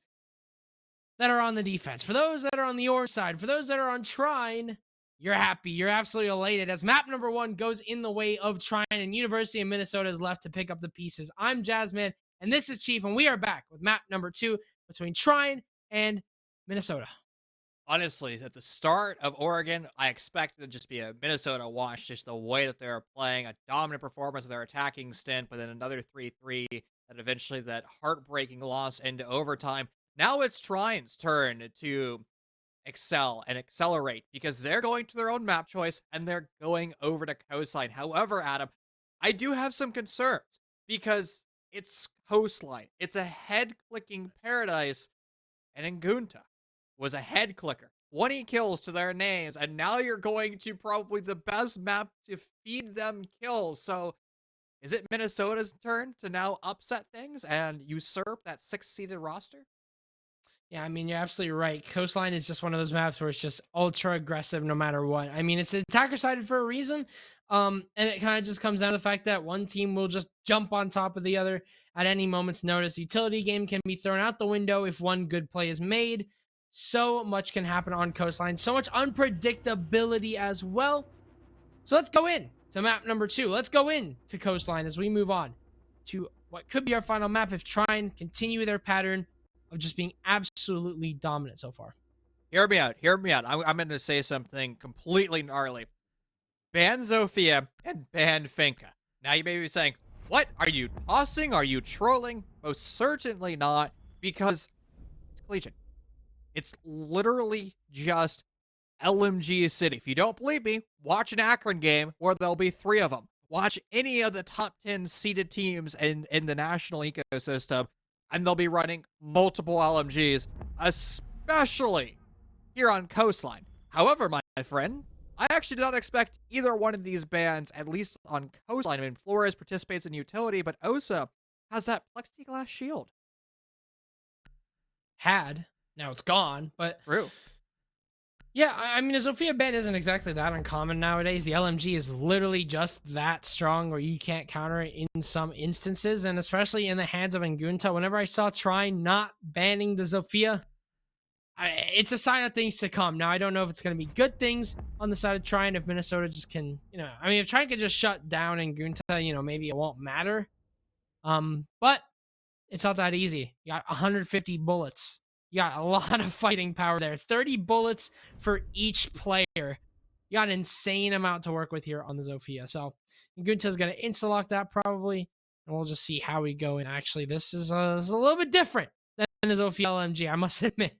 that are on the defense, for those that are on the Org side, for those that are on Trine, you're happy. You're absolutely elated as map number 1 goes in the way of Trine, and University of Minnesota is left to pick up the pieces. I'm Jazzman, and this is Chief, and we are back with map number 2 between Trine and Minnesota. Honestly, at the start of Oregon, I expected it to just be a Minnesota wash, just the way that they're playing, a dominant performance of their attacking stint, but then another 3-3, and eventually that heartbreaking loss into overtime. Now it's Trine's turn to excel and accelerate because they're going to their own map choice and they're going over to Coastline. However, Adam, I do have some concerns because it's Coastline. It's a head-clicking paradise, and Ngunta was a head clicker. 20 kills to their names, and now you're going to probably the best map to feed them kills. So is it Minnesota's turn to now upset things and usurp that 6-seeded roster? Yeah, I mean, you're absolutely right. Coastline is just one of those maps where it's just ultra aggressive no matter what. I mean, it's attacker sided for a reason. And it kind of just comes down to the fact that one team will just jump on top of the other at any moment's notice. Utility game can be thrown out the window if one good play is made. So much can happen on Coastline. So much unpredictability as well. So let's go in to map number 2. Let's go in to Coastline as we move on to what could be our final map if Trine continue their pattern of just being absolutely dominant so far. Hear me out. Hear me out. I'm going to say something completely gnarly. Ban Zofia and ban Finka. Now you may be saying, what? Are you tossing? Are you trolling? Most certainly not, because it's Collegiate. It's literally just LMG City. If you don't believe me, watch an Akron game where there'll be 3 of them. Watch any of the top 10 seeded teams in the national ecosystem, and they'll be running multiple LMGs, especially here on Coastline. However, my friend, I actually did not expect either one of these bans, at least on Coastline. I mean, Flores participates in utility, but Osa has that plexiglass shield. Now it's gone, but True. yeah, I mean, a Zofia ban isn't exactly that uncommon nowadays. The LMG is literally just that strong where you can't counter it in some instances, and especially in the hands of Ngunta. Whenever I saw Trine not banning the Zofia, it's a sign of things to come. Now, I don't know if it's going to be good things on the side of Trine if Minnesota just can, I mean, if Trine can just shut down Ngunta, maybe it won't matter. But it's not that easy. You got 150 bullets. You got a lot of fighting power there. 30 bullets for each player. You got an insane amount to work with here on the Zofia. So Ngunta's going to insta-lock that probably. And we'll just see how we go. And actually, this is a little bit different than the Zofia LMG, I must admit.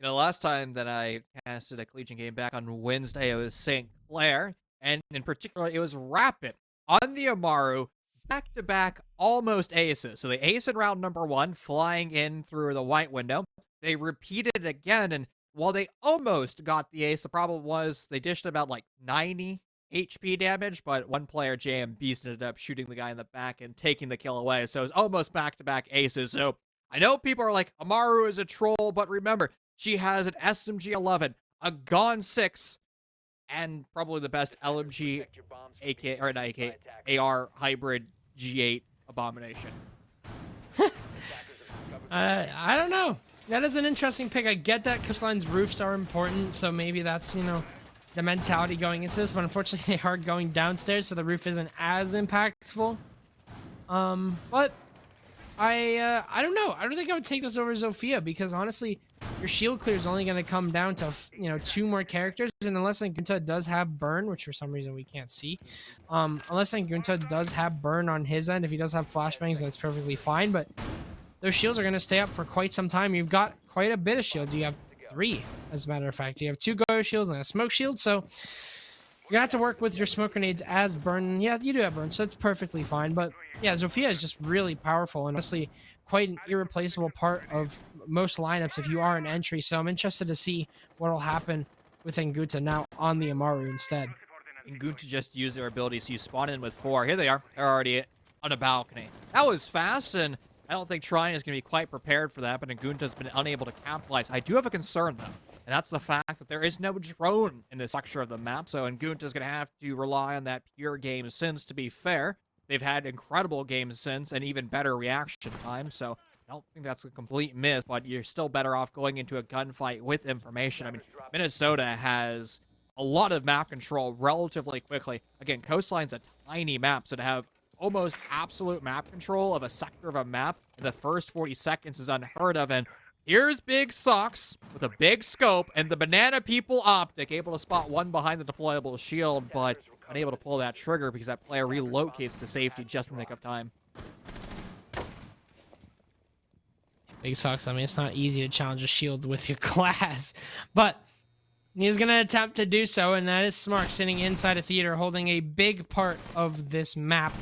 Last time that I casted a Collegiate game back on Wednesday, it was St. Clair. And in particular, it was Rapid on the Amaru. Back-to-back almost aces. So they ace in round number 1, flying in through the white window. They repeated it again, and while they almost got the ace, the problem was they dished about like 90 HP damage, but one player, JM Beast, ended up shooting the guy in the back and taking the kill away. So it was almost back-to-back aces. So I know people are like, Amaru is a troll, but remember, she has an SMG-11, a Gon 6, and probably the best LMG AK or not AK AR hybrid G8 abomination. I don't know. That is an interesting pick. I get that Coastline's roofs are important, so maybe that's the mentality going into this. But unfortunately, they are going downstairs, so the roof isn't as impactful. But I don't know. I don't think I would take this over Zofia because honestly, your shield clear is only going to come down to 2 more characters, and unless Ngunta does have burn, which for some reason we can't see, unless Ngunta does have burn on his end, if he does have flashbangs, that's perfectly fine. But those shields are going to stay up for quite some time. You've got quite a bit of shields. You have 3, as a matter of fact. You have 2 go shields and a smoke shield, so you're gonna have to work with your smoke grenades as burn. Yeah, you do have burn, so it's perfectly fine. But yeah, Zofia is just really powerful and honestly quite an irreplaceable part of most lineups if you are an entry. So I'm interested to see what will happen with Ngunta now on the Amaru instead. Ngunta just used their abilities. So you spawn in with 4. Here they are. They're already on a balcony. That was fast, and I don't think Trine is going to be quite prepared for that, but Ngunta's been unable to capitalize. I do have a concern, though. and that's the fact that there is no drone in this sector of the map, so Ngunta's going to have to rely on that pure game sense. To be fair, they've had incredible game sense and even better reaction time, so I don't think that's a complete miss, but you're still better off going into a gunfight with information. I mean, Minnesota has a lot of map control relatively quickly. Again, Coastline's a tiny map, so to have almost absolute map control of a sector of a map in the first 40 seconds is unheard of. And here's Big Socks with a big scope and the Banana People optic, able to spot one behind the deployable shield, but unable to pull that trigger because that player relocates to safety just in the nick of time. Big Socks, I mean, it's not easy to challenge a shield with your class, but he's going to attempt to do so, and that is Smart sitting inside a theater holding a big part of this map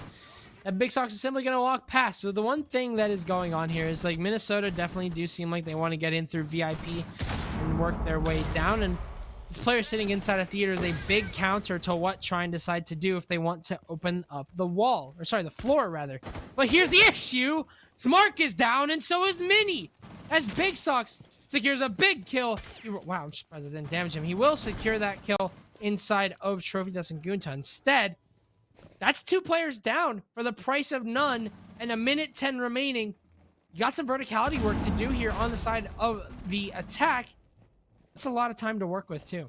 that Big Socks is simply going to walk past. So the one thing that is going on here is, like, Minnesota definitely do seem like they want to get in through VIP and work their way down, and this player sitting inside a theater is a big counter to what Trine decide to do if they want to open up the wall, or sorry, the floor rather. But here's the issue: Smart is down, and so is Mini, as Big Socks secures a big kill. Wow, I'm surprised it didn't damage him. He will secure that kill inside of Trophy Dust and Gunta. Instead, that's 2 players down for the price of none, and a minute 10 remaining. You got some verticality work to do here on the side of the attack. That's a lot of time to work with, too.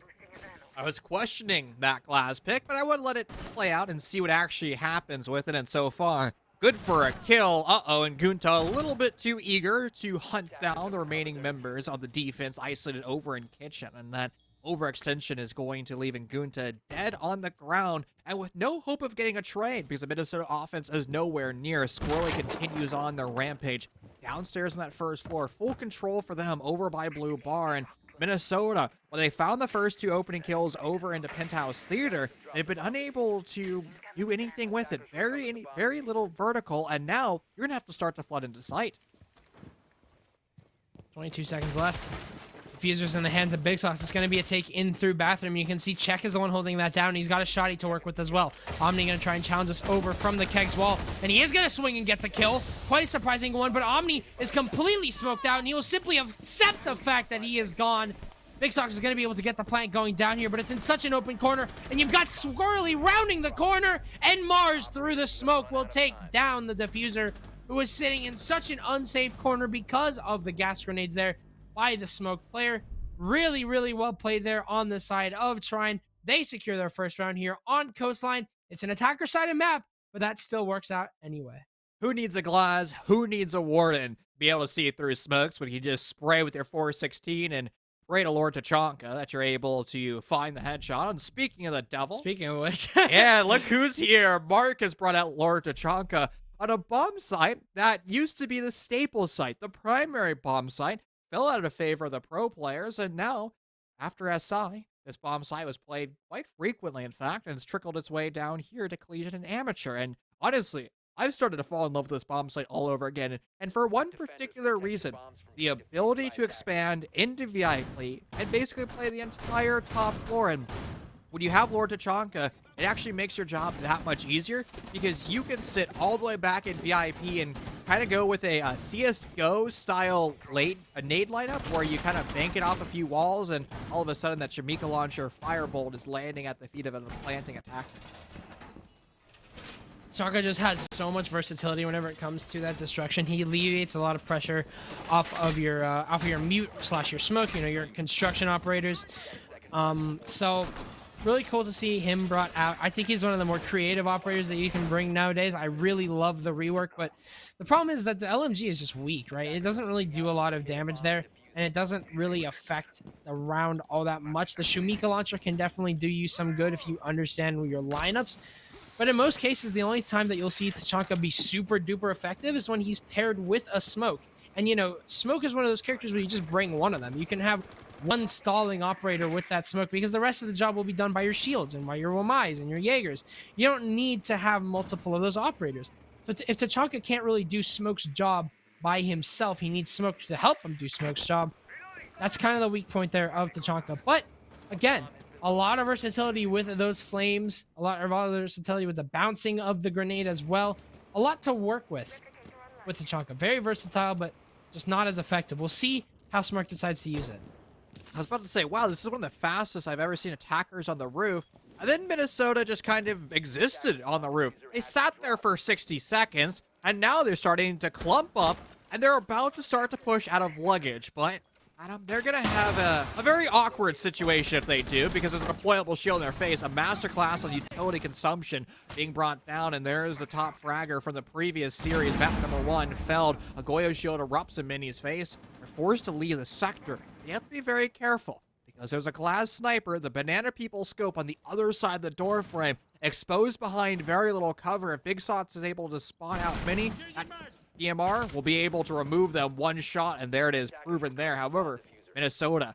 I was questioning that glass pick, but I would let it play out and see what actually happens with it, and so far, good for a kill. Uh-oh, and Gunta a little bit too eager to hunt down the remaining members of the defense isolated over in Kitchen, and that overextension is going to leave Ngunta dead on the ground and with no hope of getting a trade because the Minnesota offense is nowhere near. Squirrely continues on their rampage downstairs on that first floor. Full control for them over by Blue Bar, and Minnesota, when they found the first 2 opening kills over into Penthouse Theater, they've been unable to do anything with it. Very little vertical, and now you're gonna have to start to flood into sight. 22 seconds left. Diffuser's in the hands of Big Sauce. It's going to be a take in through bathroom. You can see Check is the one holding that down. He's got a shotty to work with as well. Omni going to try and challenge us over from the Kegs wall, and he is going to swing and get the kill. Quite a surprising one, but Omni is completely smoked out, and he will simply accept the fact that he is gone. Big Sox is going to be able to get the plant going down here, but it's in such an open corner, and you've got Squirrely rounding the corner, and Mars through the smoke will take down the Diffuser, who is sitting in such an unsafe corner because of the gas grenades there by the smoke player. Really, really well played there on the side of Trine. They secure their first round here on Coastline. It's an attacker-sided map, but that still works out anyway. Who needs a glass? Who needs a warden? Be able to see through smokes when you just spray with your 416 and pray to Lord Tachanka that you're able to find the headshot. And speaking of the devil, Speaking of which, yeah, look who's here. Mark has brought out Lord Tachanka on a bomb site that used to be the staple site, the primary bomb site. Fell out of favor of the pro players, and now, after SI, this bomb site was played quite frequently, in fact, and it's trickled its way down here to Collegiate and Amateur. And honestly, I've started to fall in love with this bomb site all over again, and for one particular reason: the ability to expand into VIP and basically play the entire top floor. And when you have Lord Tachanka, it actually makes your job that much easier because you can sit all the way back in VIP and kind of go with a CSGO style nade lineup where you kind of bank it off a few walls, and all of a sudden that Shamika launcher Firebolt is landing at the feet of a planting attack. Tachanka just has so much versatility whenever it comes to that destruction. He alleviates a lot of pressure off of your mute / your smoke, your construction operators. So really cool to see him brought out. I think he's one of the more creative operators that you can bring nowadays. I really love the rework, but the problem is that the LMG is just weak, right? It doesn't really do a lot of damage there, and it doesn't really affect the round all that much. The Shumika launcher can definitely do you some good if you understand your lineups, but in most cases, the only time that you'll see Tachanka be super duper effective is when he's paired with a smoke. And smoke is one of those characters where you just bring one of them. You can have one stalling operator with that smoke because the rest of the job will be done by your shields and by your Wamais and your Jaegers. You don't need to have multiple of those operators. So if Tachanka can't really do Smoke's job by himself, he needs Smoke to help him do Smoke's job. That's kind of the weak point there of Tachanka. But again, a lot of versatility with those flames, a lot of versatility with the bouncing of the grenade as well. A lot to work with Tachanka. Very versatile, but just not as effective. We'll see how Smart decides to use it. I was about to say, wow, this is one of the fastest I've ever seen attackers on the roof. And then Minnesota just kind of existed on the roof. They sat there for 60 seconds, and now they're starting to clump up, and they're about to start to push out of luggage. But, Adam, they're going to have a very awkward situation if they do, because there's a deployable shield in their face, a masterclass on utility consumption being brought down, and there's the top fragger from the previous series. Map number 1 felled. A Goyo shield erupts in Mini's face. They're forced to leave the sector. They have to be very careful, because there's a glass sniper, the Banana People scope on the other side of the door frame, exposed behind very little cover. If Big Sots is able to spawn out Mini, that DMR will be able to remove them one shot, and there it is, proven there. However, Minnesota,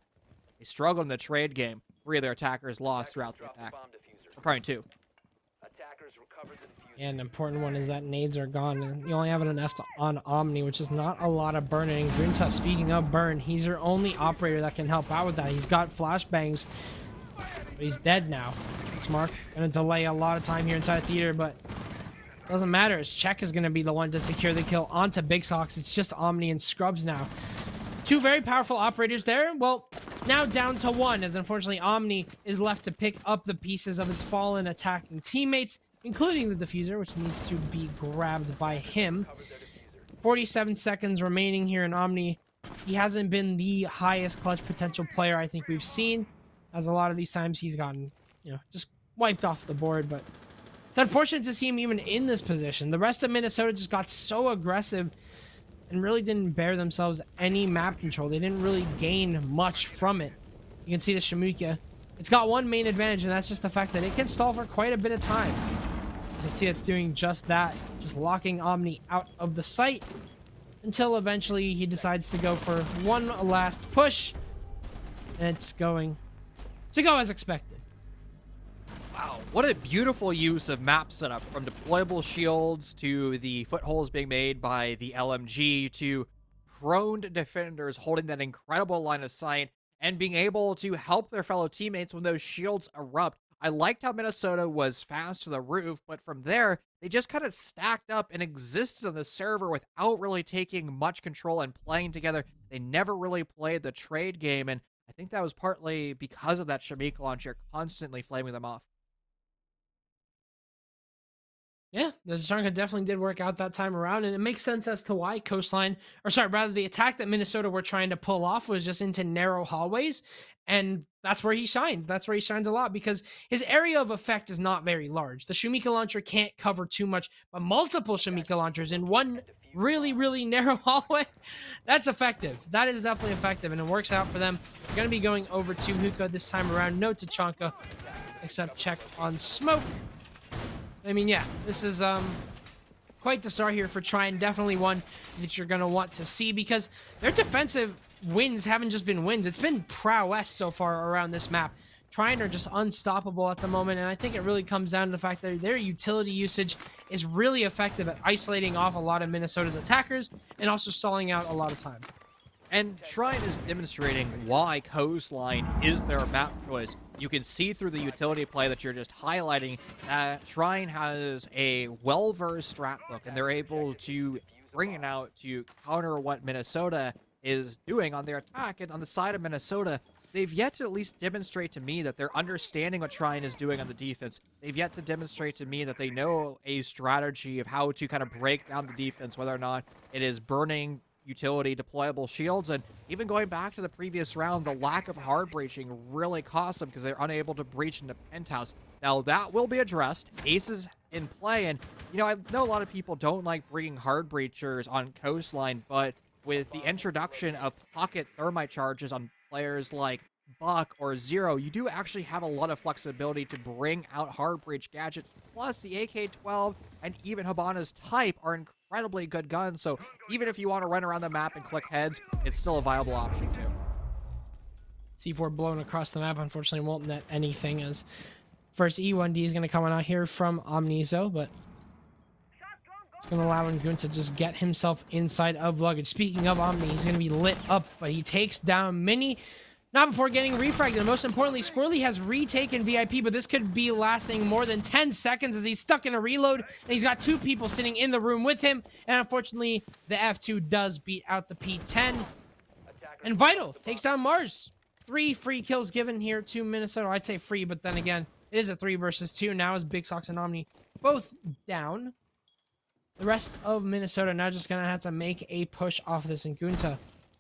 they struggled in the trade game. 3 of their attackers lost throughout the attack. Or probably 2. Attackers recovered the diffuser. And an important one is that nades are gone. And you only have enough on Omni, which is not a lot of burning. Grunta, speaking of burn, he's your only operator that can help out with that. He's got flashbangs, but he's dead now. Smart. Gonna delay a lot of time here inside theater, but doesn't matter. His check is gonna be the one to secure the kill onto Big Sox. It's just Omni and Scrubs now. 2 very powerful operators there. Well, now down to 1, as unfortunately Omni is left to pick up the pieces of his fallen attacking teammates, including the diffuser, which needs to be grabbed by him. 47 seconds remaining here in Omni. He hasn't been the highest clutch potential player I think we've seen, as a lot of these times he's gotten, just wiped off the board. But it's unfortunate to see him even in this position. The rest of Minnesota just got so aggressive and really didn't bear themselves any map control. They didn't really gain much from it. You can see the Shemukia. It's got one main advantage, and that's just the fact that it can stall for quite a bit of time. You can see it's doing just that, just locking Omni out of the site until eventually he decides to go for one last push, and it's going to go as expected. Wow, what a beautiful use of map setup, from deployable shields to the footholds being made by the LMG to prone defenders holding that incredible line of sight and being able to help their fellow teammates when those shields erupt. I liked how Minnesota was fast to the roof, but from there, they just kind of stacked up and existed on the server without really taking much control and playing together. They never really played the trade game, and I think that was partly because of that Shamik launcher constantly flaming them off. Yeah, the Tashanka definitely did work out that time around, and it makes sense as to why the attack that Minnesota were trying to pull off was just into narrow hallways, and that's where he shines. That's where he shines a lot, because his area of effect is not very large. The Shumika launcher can't cover too much, but multiple Shumika launchers in one really, really narrow hallway, that's effective. That is definitely effective, and it works out for them. They're going to be going over to Hookah this time around. No Tachanka, except check on smoke. I mean, yeah, this is quite the start here for Trine. Definitely one that you're going to want to see, because their defensive wins haven't just been wins. It's been prowess so far around this map. Trine are just unstoppable at the moment, and I think it really comes down to the fact that their utility usage is really effective at isolating off a lot of Minnesota's attackers and also stalling out a lot of time. And Shrine is demonstrating why Coastline is their map choice. You can see through the utility play that you're just highlighting that Shrine has a well-versed strat book, and they're able to bring it out to counter what Minnesota is doing on their attack. And on the side of Minnesota, they've yet to at least demonstrate to me that they're understanding what Shrine is doing on the defense. They've yet to demonstrate to me that they know a strategy of how to kind of break down the defense, whether or not it is burning utility deployable shields. And even going back to the previous round, the lack of hard breaching really cost them because they're unable to breach into Penthouse. Now that will be addressed. Ace is in play, and I know a lot of people don't like bringing hard breachers on Coastline, but with the introduction of pocket thermite charges on players like Buck or Zero, you do actually have a lot of flexibility to bring out hard breach gadgets. Plus, the AK-12 and even Habana's Type are incredibly good guns, so even if you want to run around the map and click heads, it's still a viable option too. C4 blown across the map, unfortunately won't net anything, as first E1D is going to come on out here from Omnizo, but it's going to allow Gun to just get himself inside of luggage. Speaking of Omni, he's going to be lit up, but he takes down Mini, not before getting refragged. And most importantly, Squirrely has retaken VIP, but this could be lasting more than 10 seconds as he's stuck in a reload, and he's got 2 people sitting in the room with him. And unfortunately, the F2 does beat out the P10. And Vital takes down Mars. 3 free kills given here to Minnesota. I'd say free, but then again, it is a 3 versus 2. Now is Big Sox and Omni both down. The rest of Minnesota now just going to have to make a push off this. And Gunta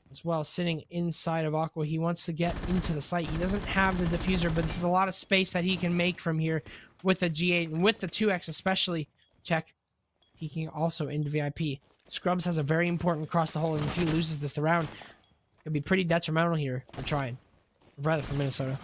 as well, sitting inside of Aqua. He wants to get into the site. He doesn't have the diffuser, but this is a lot of space that he can make from here with the G8 and with the 2X especially. Check peeking also into VIP. Scrubs has a very important cross the hole, and if he loses this round, it could be pretty detrimental here for trying. Rather for Minnesota.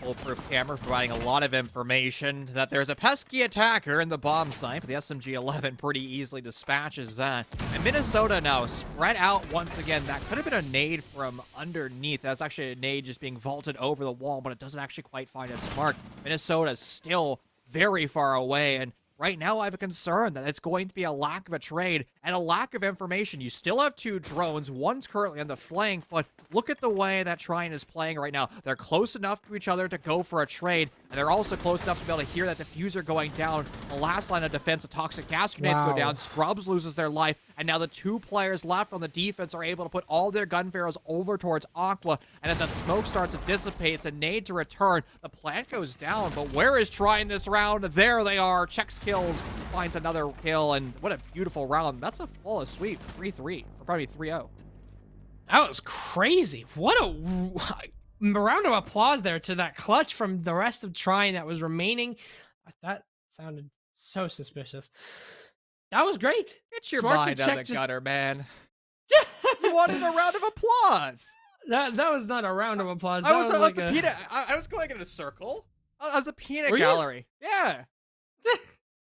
Foolproof camera providing a lot of information that there's a pesky attacker in the bomb snipe. The SMG-11 pretty easily dispatches that. And Minnesota now spread out once again. That could have been a nade from underneath. That's actually a nade just being vaulted over the wall, but it doesn't actually quite find its mark. Minnesota's still very far away, and right now I have a concern that it's going to be a lack of a trade and a lack of information. You still have 2 drones. One's currently on the flank, but look at the way that Trine is playing right now. They're close enough to each other to go for a trade, and they're also close enough to be able to hear that diffuser going down. The last line of defense, a toxic gas grenades go down. Scrubs loses their life, and now the 2 players left on the defense are able to put all their gun barrels over towards Aqua, and as that smoke starts to dissipate, it's a nade to return. The plant goes down, but where is Trine this round? There they are. Checks kills, finds another kill, and what a beautiful round. That's a flawless sweep. 3-3, or probably 3-0. That was crazy. What a round of applause there to that clutch from the rest of Trine that was remaining. That sounded so suspicious. That was great. Get your Smart mind and out of the Check gutter, man. You wanted a round of applause. That was not a round of applause. I was going in a circle. I was a peanut gallery. Yeah.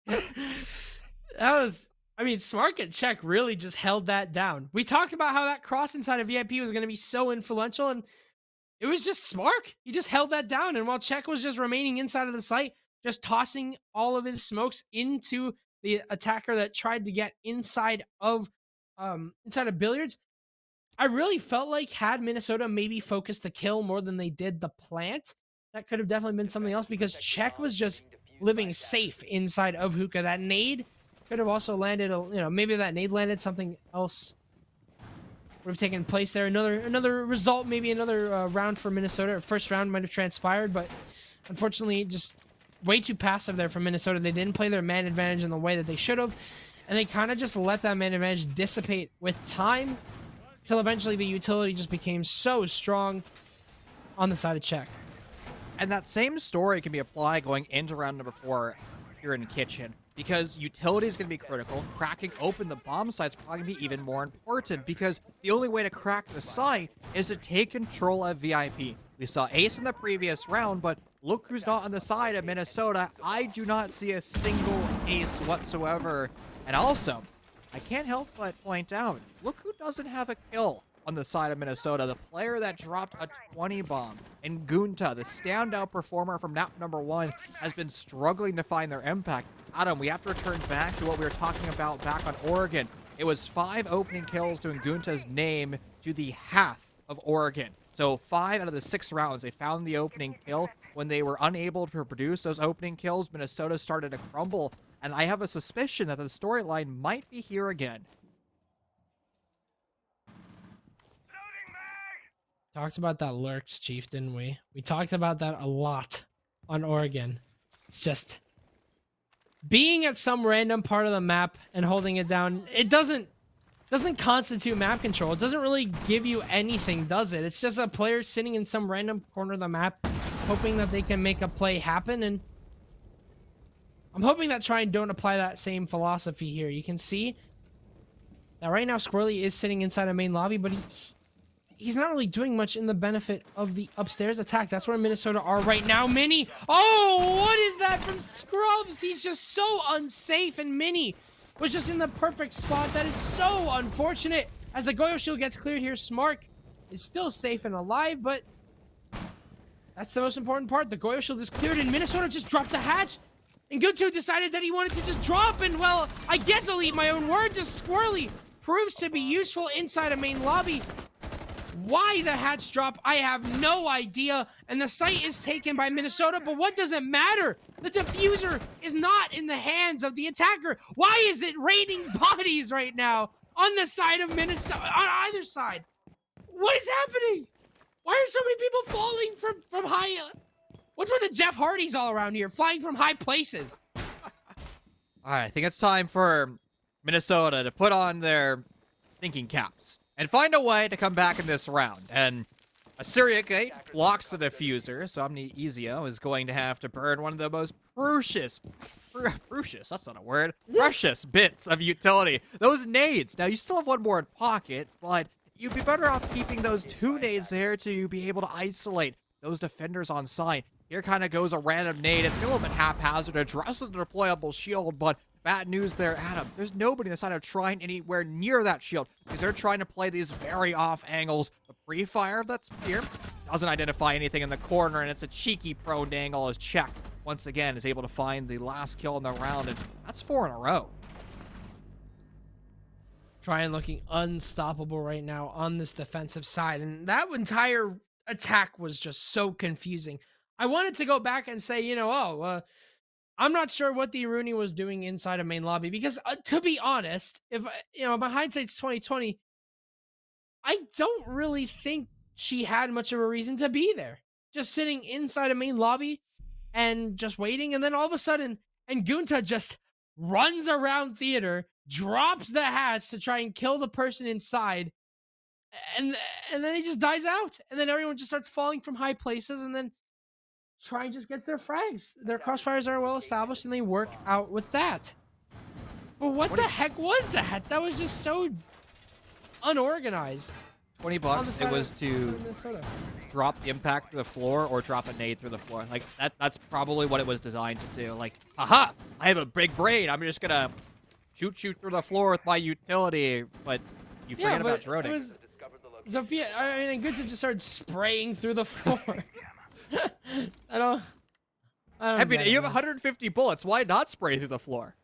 That was, I mean, Smart and Check really just held that down. We talked about how that cross inside of VIP was going to be so influential, and it was just Smart. He just held that down, and while Check was just remaining inside of the site, just tossing all of his smokes into the attacker that tried to get inside of Billiards, I really felt like had Minnesota maybe focused the kill more than they did the plant, that could have definitely been something else, because Check was just living safe inside of Hookah. That nade could have also landed, maybe that nade landed, something else would have taken place there. Another result, maybe another round for Minnesota. First round might have transpired, but unfortunately, just way too passive there for Minnesota. They didn't play their man advantage in the way that they should have, and they kind of just let that man advantage dissipate with time, till eventually the utility just became so strong on the side of Check. And that same story can be applied going into round number 4 here in Kitchen, because utility is going to be critical. Cracking open the bomb site is probably going to be even more important, because the only way to crack the site is to take control of VIP. We saw Ace in the previous round, but look who's not on the side of Minnesota. I do not see a single Ace whatsoever. And also, I can't help but point out, look who doesn't have a kill on the side of Minnesota. The player that dropped a 20 bomb. And Gunta, the standout performer from map number 1, has been struggling to find their impact. Adam, we have to return back to what we were talking about back on Oregon. It was 5 opening kills doing Gunta's name to the half of Oregon. So 5 out of the 6 rounds, they found the opening kill. When they were unable to produce those opening kills, Minnesota started to crumble. And I have a suspicion that the storyline might be here again. Talked about that Lurks, Chief, didn't we? We talked about that a lot on Oregon. It's just being at some random part of the map and holding it down. It doesn't constitute map control. It doesn't really give you anything, does it? It's just a player sitting in some random corner of the map, hoping that they can make a play happen. And I'm hoping that Trine don't apply that same philosophy here. You can see that right now Squirrely is sitting inside a main lobby, but he's not really doing much in the benefit of the upstairs attack. That's where Minnesota are right now. Mini! Oh, what is that from Scrubs? He's just so unsafe, and Mini was just in the perfect spot. That is so unfortunate. As the Goyo shield gets cleared here, Smart is still safe and alive, but that's the most important part. The Goyo shield is cleared, and Minnesota just dropped the hatch. And Gutu decided that he wanted to just drop, and well, I guess I'll eat my own words as Squirrely proves to be useful inside a main lobby. Why the hatch drop, I have no idea, and the site is taken by Minnesota, but what does it matter? The diffuser is not in the hands of the attacker. Why is it raining bodies right now on the side of Minnesota, on either side? What is happening? Why are so many people falling from high? What's with the Jeff Hardys all around here, flying from high places? All right, I think it's time for Minnesota to put on their thinking caps and find a way to come back in this round. And Assyria Gate blocks the diffuser, so Amnezio is going to have to burn one of the most precious, that's not a word, precious bits of utility. Those nades. Now, you still have one more in pocket, but you'd be better off keeping those 2 nades there to be able to isolate those defenders on site. Here kind of goes a random nade. It's a little bit haphazard. Addresses the deployable shield, but bad news there, Adam. There's nobody on the side of trying anywhere near that shield because they're trying to play these very off angles. The pre-fire that's here doesn't identify anything in the corner, and it's a cheeky prone angle as Check once again is able to find the last kill in the round, and that's 4 in a row. Tryon looking unstoppable right now on this defensive side, and that entire attack was just so confusing. I wanted to go back and say, I'm not sure what the Iruni was doing inside of main lobby because, to be honest, if my hindsight's 2020, I don't really think she had much of a reason to be there. Just sitting inside of main lobby and just waiting, and then all of a sudden, and Gunta just runs around theater, drops the hatch to try and kill the person inside, and then he just dies out, and then everyone just starts falling from high places, and then Tryon just gets their frags. Their crossfires are well established, and they work out with that. But what the heck was that? That was just so unorganized. $20. It was to drop the impact through the floor or drop a nade through the floor. Like that's probably what it was designed to do. Like, aha! I have a big brain. I'm just gonna shoot through the floor with my utility. But you forget about droning. Zofia, I mean, Gunta just started spraying through the floor. I mean, you have 150 bullets. Why not spray through the floor?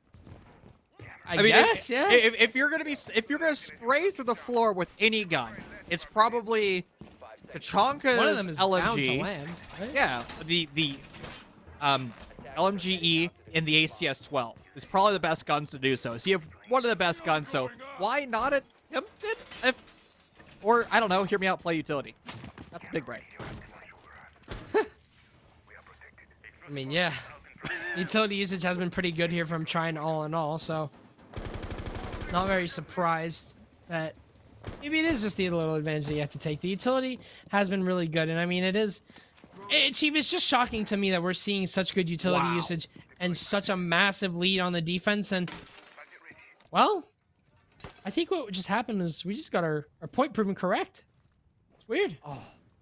I mean, guess, yeah. If you're gonna spray through the floor with any gun, it's probably Tachanka's one of them is LMG. bound to land, right? Yeah, the LMGE in the ACS-12 is probably the best guns to do so. So you have one of the best guns. So why not attempt it? Or I don't know. Hear me out. Play utility. That's a big brain. I mean, yeah. Utility usage has been pretty good here from Tryon all in all, so not very surprised that maybe it is just the little advantage that you have to take. The utility has been really good, and I mean, Chief, it's just shocking to me that we're seeing such good utility usage and such a massive lead on the defense, and, well, I think what just happened is we just got our point proven correct. It's weird.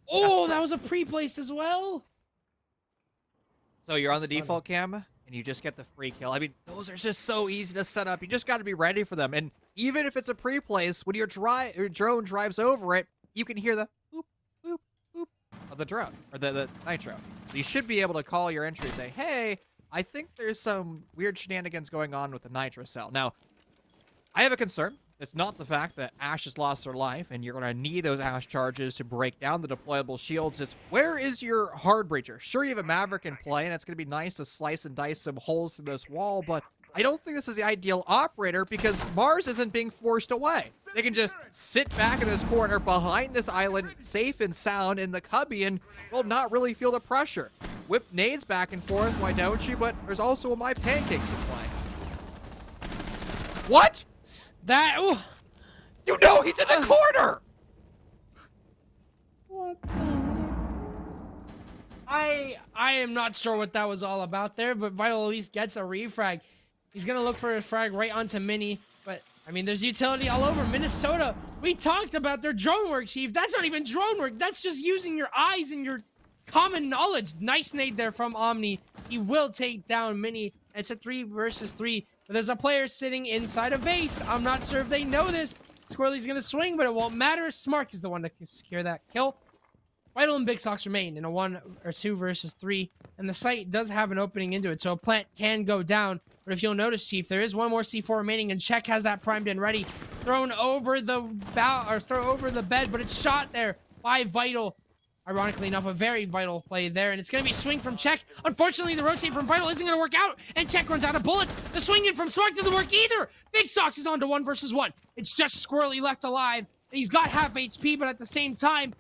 Oh, that was a pre-placed as well. So you're on the default cam, and you just get the free kill. I mean, those are just so easy to set up. You just got to be ready for them. And even if it's a pre-place, when your drone drives over it, you can hear the boop, boop, boop of the drone, or the nitro. So you should be able to call your entry and say, hey, I think there's some weird shenanigans going on with the nitro cell. Now, I have a concern. It's not the fact that Ash has lost her life, and you're going to need those Ash charges to break down the deployable shields. It's where is your hard breacher? Sure, you have a Maverick in play, and it's going to be nice to slice and dice some holes through this wall, but I don't think this is the ideal operator because Mars isn't being forced away. They can just sit back in this corner behind this island, safe and sound in the cubby, and will not really feel the pressure. Whip nades back and forth, why don't you? But there's also my pancakes in play. What? That, you know he's in the corner! What the I am not sure what that was all about there, but Vital at least gets a refrag. He's gonna look for a frag right onto Mini, but I mean, there's utility all over. Minnesota, we talked about their drone work, Chief. That's not even drone work. That's just using your eyes and your common knowledge. Nice nade there from Omni. He will take down Mini. It's a 3 versus 3. But there's a player sitting inside a base. I'm not sure if they know this. Squirrely's gonna swing, but it won't matter. Smark is the one that can secure that kill. Vital and Big Sox remain in a 1 or 2 versus 3, and the site does have an opening into it, so a plant can go down. But if you'll notice, Chief, there is one more C4 remaining, and Check has that primed and ready. Thrown over the bed, but it's shot there by Vital. Ironically enough, a very Vital play there, and it's going to be swing from Check. Unfortunately, the rotate from Vital isn't going to work out, and Check runs out of bullets. The swing in from Smark doesn't work either. Big Sox is on to 1 versus 1. It's just Squirrely left alive, and he's got half HP, but at the same time,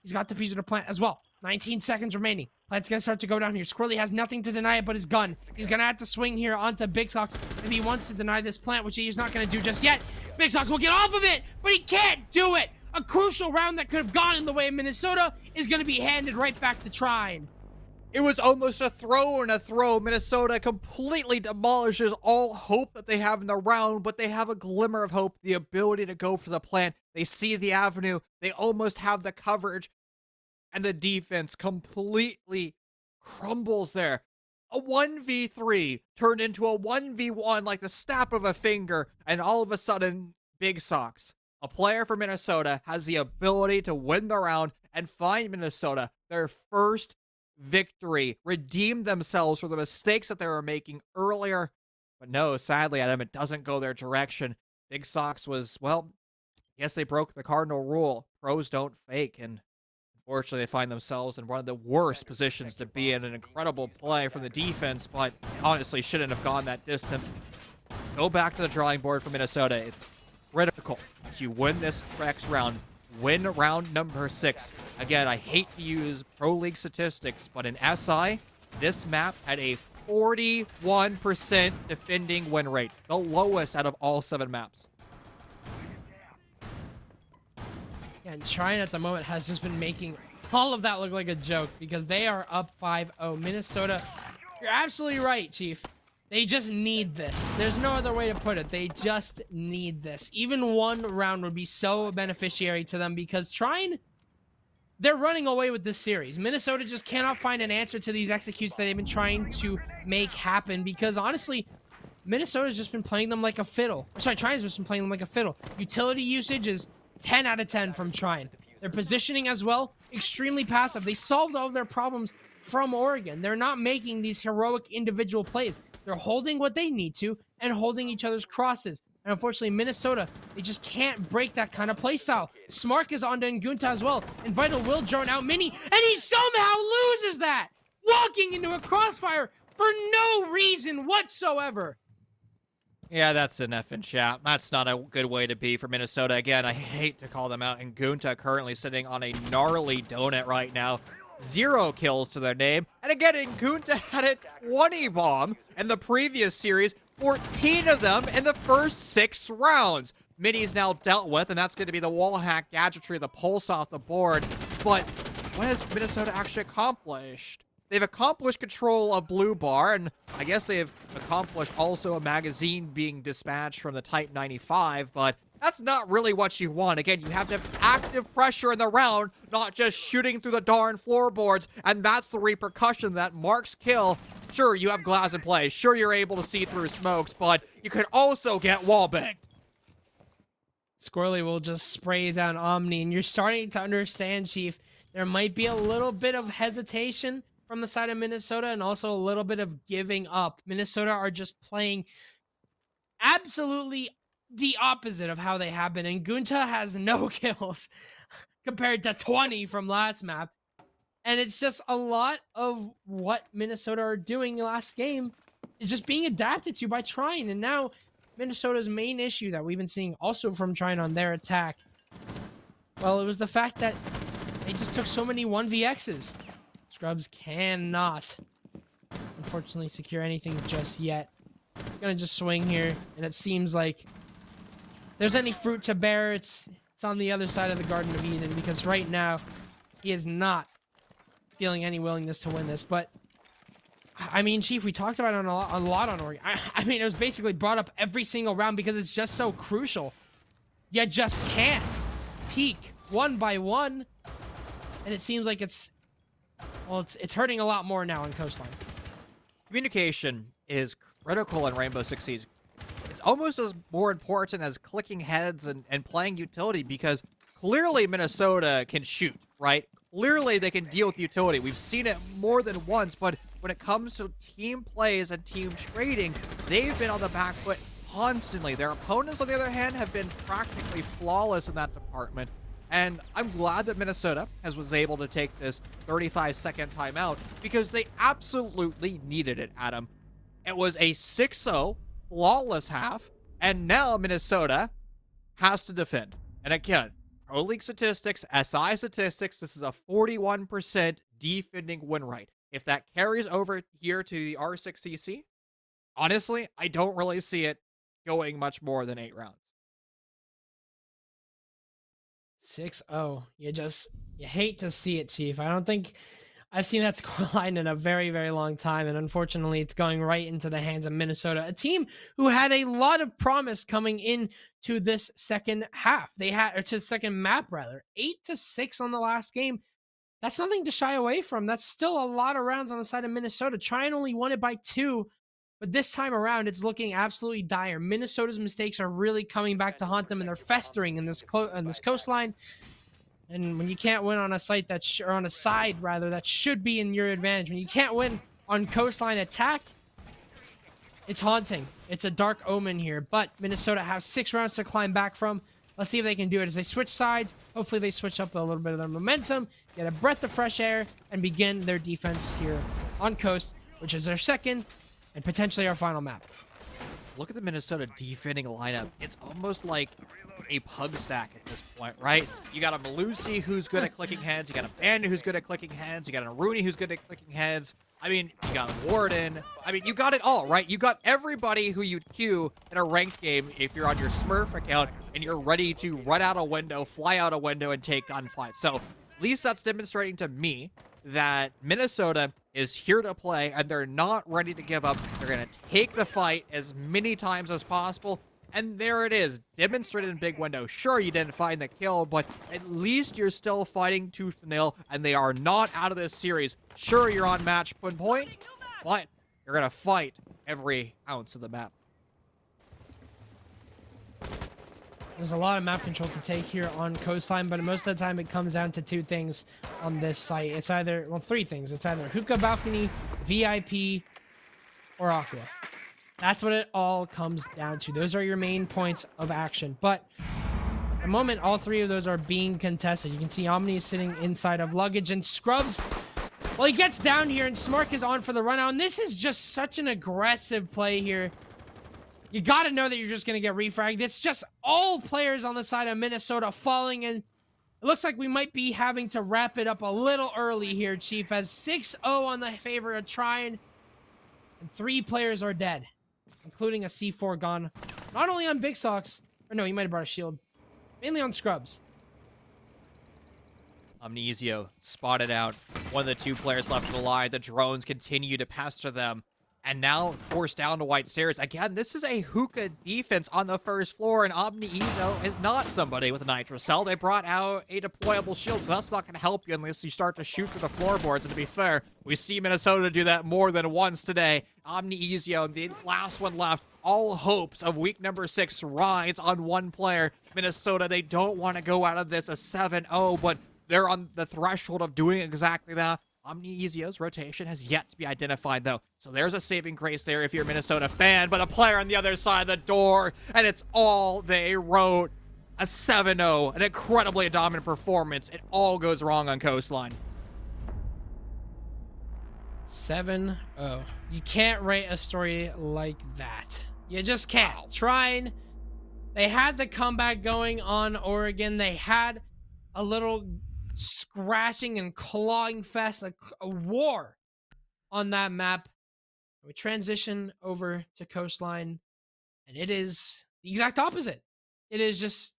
He's got diffuser to plant as well. 19 seconds remaining. Plant's gonna start to go down here. Squirrely has nothing to deny it but his gun. He's gonna have to swing here onto Big Sox if he wants to deny this plant, which he's not gonna do just yet. Big Sox will get off of it, but he can't do it. A crucial round that could have gone in the way of Minnesota is gonna be handed right back to Trine. It was almost a throw and a throw. Minnesota completely demolishes all hope that they have in the round, but they have a glimmer of hope, the ability to go for the plant. They see the avenue. They almost have the coverage. And the defense completely crumbles there. A 1v3 turned into a 1v1 like the snap of a finger, and all of a sudden, Big Sox, a player for Minnesota, has the ability to win the round and find Minnesota their first victory, redeem themselves for the mistakes that they were making earlier. But no, sadly, Adam, it doesn't go their direction. Big Sox was, well, I guess they broke the cardinal rule. Pros don't fake, and unfortunately, they find themselves in one of the worst positions to be in. An incredible play from the defense, but honestly shouldn't have gone that distance. Go back to the drawing board for Minnesota. It's critical that you win this next round. Win round number 6. Again, I hate to use Pro League statistics, but in SI, this map had a 41% defending win rate. The lowest out of all 7 maps. And Trine at the moment has just been making all of that look like a joke because they are up 5-0. Minnesota, you're absolutely right, Chief. They just need this. There's no other way to put it. They just need this. Even one round would be so beneficiary to them because Trine, they're running away with this series. Minnesota just cannot find an answer to these executes that they've been trying to make happen because honestly, Minnesota's just been playing them like a fiddle. Sorry, Trine's just been playing them like a fiddle. Utility usage is 10 out of 10 from Trine. Their positioning as well, extremely passive. They solved all of their problems from Oregon. They're not making these heroic individual plays. They're holding what they need to and holding each other's crosses. And unfortunately, Minnesota, they just can't break that kind of play style. Smark is on to Ngunta as well. And Vital will drone out Mini, and he somehow loses that! Walking into a crossfire for no reason whatsoever. Yeah, that's an effing chat. That's not a good way to be for Minnesota. Again, I hate to call them out. And Gunta currently sitting on a gnarly donut right now. 0 kills to their name. And again, Gunta had a 20 bomb in the previous series. 14 of them in the first 6 rounds. Mini's now dealt with, and that's going to be the wall hack gadgetry, the pulse off the board. But what has Minnesota actually accomplished? They've accomplished control of Blue Bar, and I guess they've accomplished also a magazine being dispatched from the Type 95, but that's not really what you want. Again, you have to have active pressure in the round, not just shooting through the darn floorboards, and that's the repercussion that Mark's kill. Sure, you have glass in play. Sure, you're able to see through smokes, but you could also get wallbanged. Squirrely will just spray down Omni, and you're starting to understand, Chief, there might be a little bit of hesitation from the side of Minnesota and also a little bit of giving up. Minnesota are just playing absolutely the opposite of how they have been. And Gunta has no kills compared to 20 from last map. And it's just a lot of what Minnesota are doing last game is just being adapted to by Trine. And now Minnesota's main issue that we've been seeing also from Trine on their attack, well, it was the fact that they just took so many 1vx's. Scrubs cannot, unfortunately, secure anything just yet. Gonna just swing here, and it seems like if there's any fruit to bear, it's on the other side of the Garden of Eden, because right now, he is not feeling any willingness to win this. But, I mean, Chief, we talked about it a lot on Oregon. I mean, it was basically brought up every single round because it's just so crucial. You just can't peak one by one, and it seems like it's hurting a lot more now on Coastline. Communication is critical in Rainbow Six Siege. It's almost as more important as clicking heads and playing utility, because clearly Minnesota can shoot, right? Clearly they can deal with utility. We've seen it more than once, but when it comes to team plays and team trading, they've been on the back foot constantly. Their opponents, on the other hand, have been practically flawless in that department. And I'm glad that Minnesota was able to take this 35-second timeout, because they absolutely needed it, Adam. It was a 6-0 flawless half, and now Minnesota has to defend. And again, Pro League statistics, SI statistics, this is a 41% defending win rate. If that carries over here to the R6CC, honestly, I don't really see it going much more than 8 rounds. 6-0. You hate to see it, Chief. I don't think I've seen that scoreline in a very, very long time, and unfortunately, it's going right into the hands of Minnesota, a team who had a lot of promise coming in to this second half. Or to the second map rather, 8-6 on the last game. That's nothing to shy away from. That's still a lot of rounds on the side of Minnesota. Trine only won it by 2, but this time around, it's looking absolutely dire. Minnesota's mistakes are really coming back to haunt them, and they're festering in this coastline. And when you can't win on a site or on a side rather that should be in your advantage, when you can't win on coastline attack, it's haunting. It's a dark omen here. But Minnesota has 6 rounds to climb back from. Let's see if they can do it as they switch sides. Hopefully they switch up a little bit of their momentum, get a breath of fresh air, and begin their defense here on coast, which is their second and potentially our final map. Look at the Minnesota defending lineup. It's almost like a pug stack at this point, right? You got a Malusi who's good at clicking heads. You got a Bandit who's good at clicking heads. You got a Rooney who's good at clicking heads. I mean, you got Warden. I mean, you got it all, right? You got everybody who you'd queue in a ranked game if you're on your Smurf account and you're ready to run out a window, fly out a window, and take gunfights. So at least that's demonstrating to me that Minnesota is here to play and they're not ready to give up. They're going to take the fight as many times as possible. And there it is, demonstrated in big window. Sure, you didn't find the kill, but at least you're still fighting tooth and nail, and they are not out of this series. Sure, you're on match point, but you're going to fight every ounce of the map. There's a lot of map control to take here on coastline, but most of the time it comes down to 2 things on this site. It's either, well, 3 things. It's either hookah balcony, VIP, or aqua. That's what it all comes down to. Those are your main points of action. But at the moment, all 3 of those are being contested. You can see Omni is sitting inside of luggage, and Scrubs, well, he gets down here, and Smark is on for the run out. And this is just such an aggressive play here. You got to know that you're just going to get refragged. It's just all players on the side of Minnesota falling in. It looks like we might be having to wrap it up a little early here, Chief, as 6-0 on the favor of Trine, and 3 players are dead, including a C4 gone. Not only on Big Sox, or no, he might have brought a shield. Mainly on Scrubs. Amnesio spotted out. One of the 2 players left alive. The drones continue to pester them. And now forced down to white stairs. Again, this is a hookah defense on the first floor, and Omni-Ezo is not somebody with a nitro cell. They brought out a deployable shield, so that's not going to help you unless you start to shoot through the floorboards. And to be fair, we see Minnesota do that more than once today. Omni-Ezo, the last one left. All hopes of week number 6 rides on one player. Minnesota, they don't want to go out of this a 7-0, but they're on the threshold of doing exactly that. Omni-Ezo's rotation has yet to be identified, though. So there's a saving grace there if you're a Minnesota fan, but a player on the other side of the door, and it's all they wrote. A 7-0, an incredibly dominant performance. It all goes wrong on coastline. 7-0. You can't write a story like that. You just can't. Trine, they had the comeback going on Oregon. They had a little scratching and clawing fest, a war on that map. We transition over to coastline, and it is the exact opposite. It is just,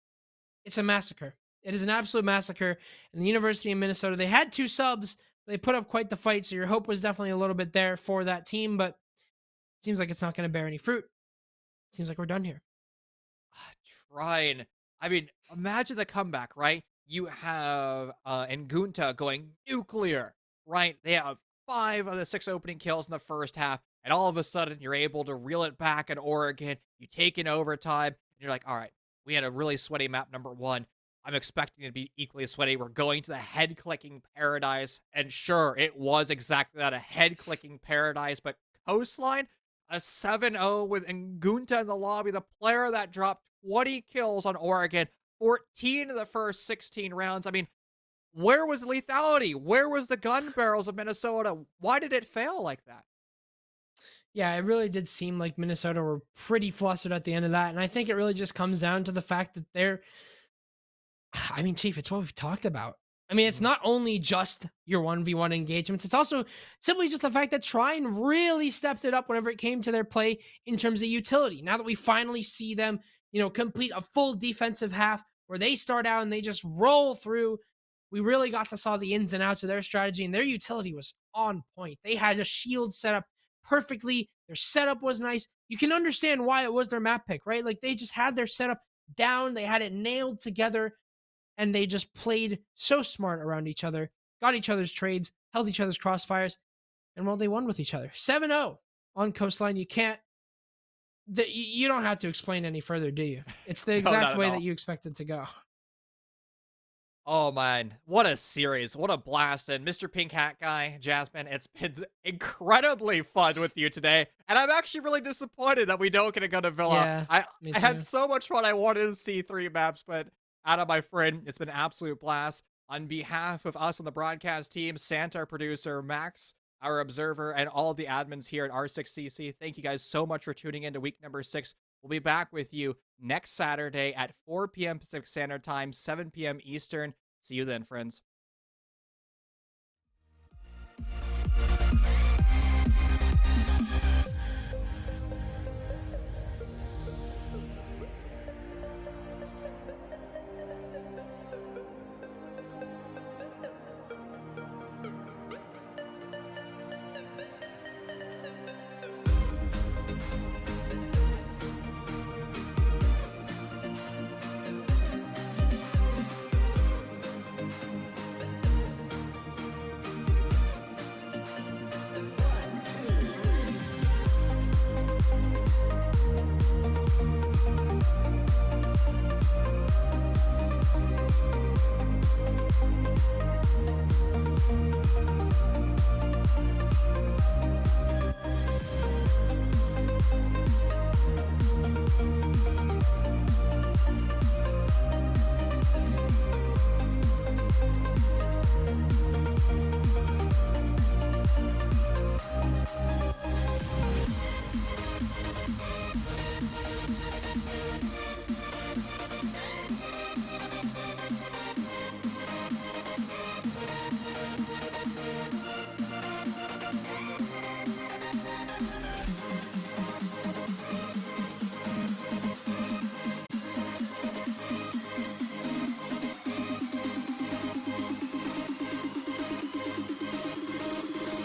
it's a massacre. It is an absolute massacre. And the University of Minnesota, they had 2 subs. They put up quite the fight, so your hope was definitely a little bit there for that team, but it seems like it's not going to bear any fruit. It seems like we're done here. Trine. I mean, imagine the comeback, right? You have Ngunta going nuclear, right? They have 5 of the 6 opening kills in the first half, and all of a sudden you're able to reel it back in Oregon. You take in overtime, and you're like, all right, we had a really sweaty map number 1. I'm expecting it to be equally sweaty. We're going to the head-clicking paradise, and sure, it was exactly that, a head-clicking paradise, but coastline, a 7-0 with Ngunta in the lobby, the player that dropped 20 kills on Oregon, 14 of the first 16 rounds. I mean, where was the lethality? Where was the gun barrels of Minnesota? Why did it fail like that? Yeah, it really did seem like Minnesota were pretty flustered at the end of that. And I think it really just comes down to the fact that I mean, Chief, it's what we've talked about. I mean, it's Mhm. not only just your 1v1 engagements, it's also simply just the fact that Trine really stepped it up whenever it came to their play in terms of utility. Now that we finally see them, complete a full defensive half where they start out and they just roll through, we really got to saw the ins and outs of their strategy, and their utility was on point. They had a shield set up perfectly. Their setup was nice. You can understand why it was their map pick, right? Like they just had their setup down, they had it nailed together, and they just played so smart around each other, got each other's trades, held each other's crossfires, and well, they won with each other. 7-0 on Coastline. You can't, you don't have to explain any further, do you? It's the No, not exact at way all. that you expect it to go. Oh man, what a series. What a blast. And Mr. Pink Hat Guy, Jasmine, it's been incredibly fun with you today. And I'm actually really disappointed that we don't get to go to Villa. Yeah, me I had too. so much fun. I wanted to see 3 maps, but out of my friend, it's been an absolute blast. On behalf of us on the broadcast team, Santa, our producer, Max, our observer, and all of the admins here at R6CC, thank you guys so much for tuning in to week number 6. We'll be back with you next Saturday at 4 p.m. Pacific Standard Time, 7 p.m. Eastern. See you then, friends.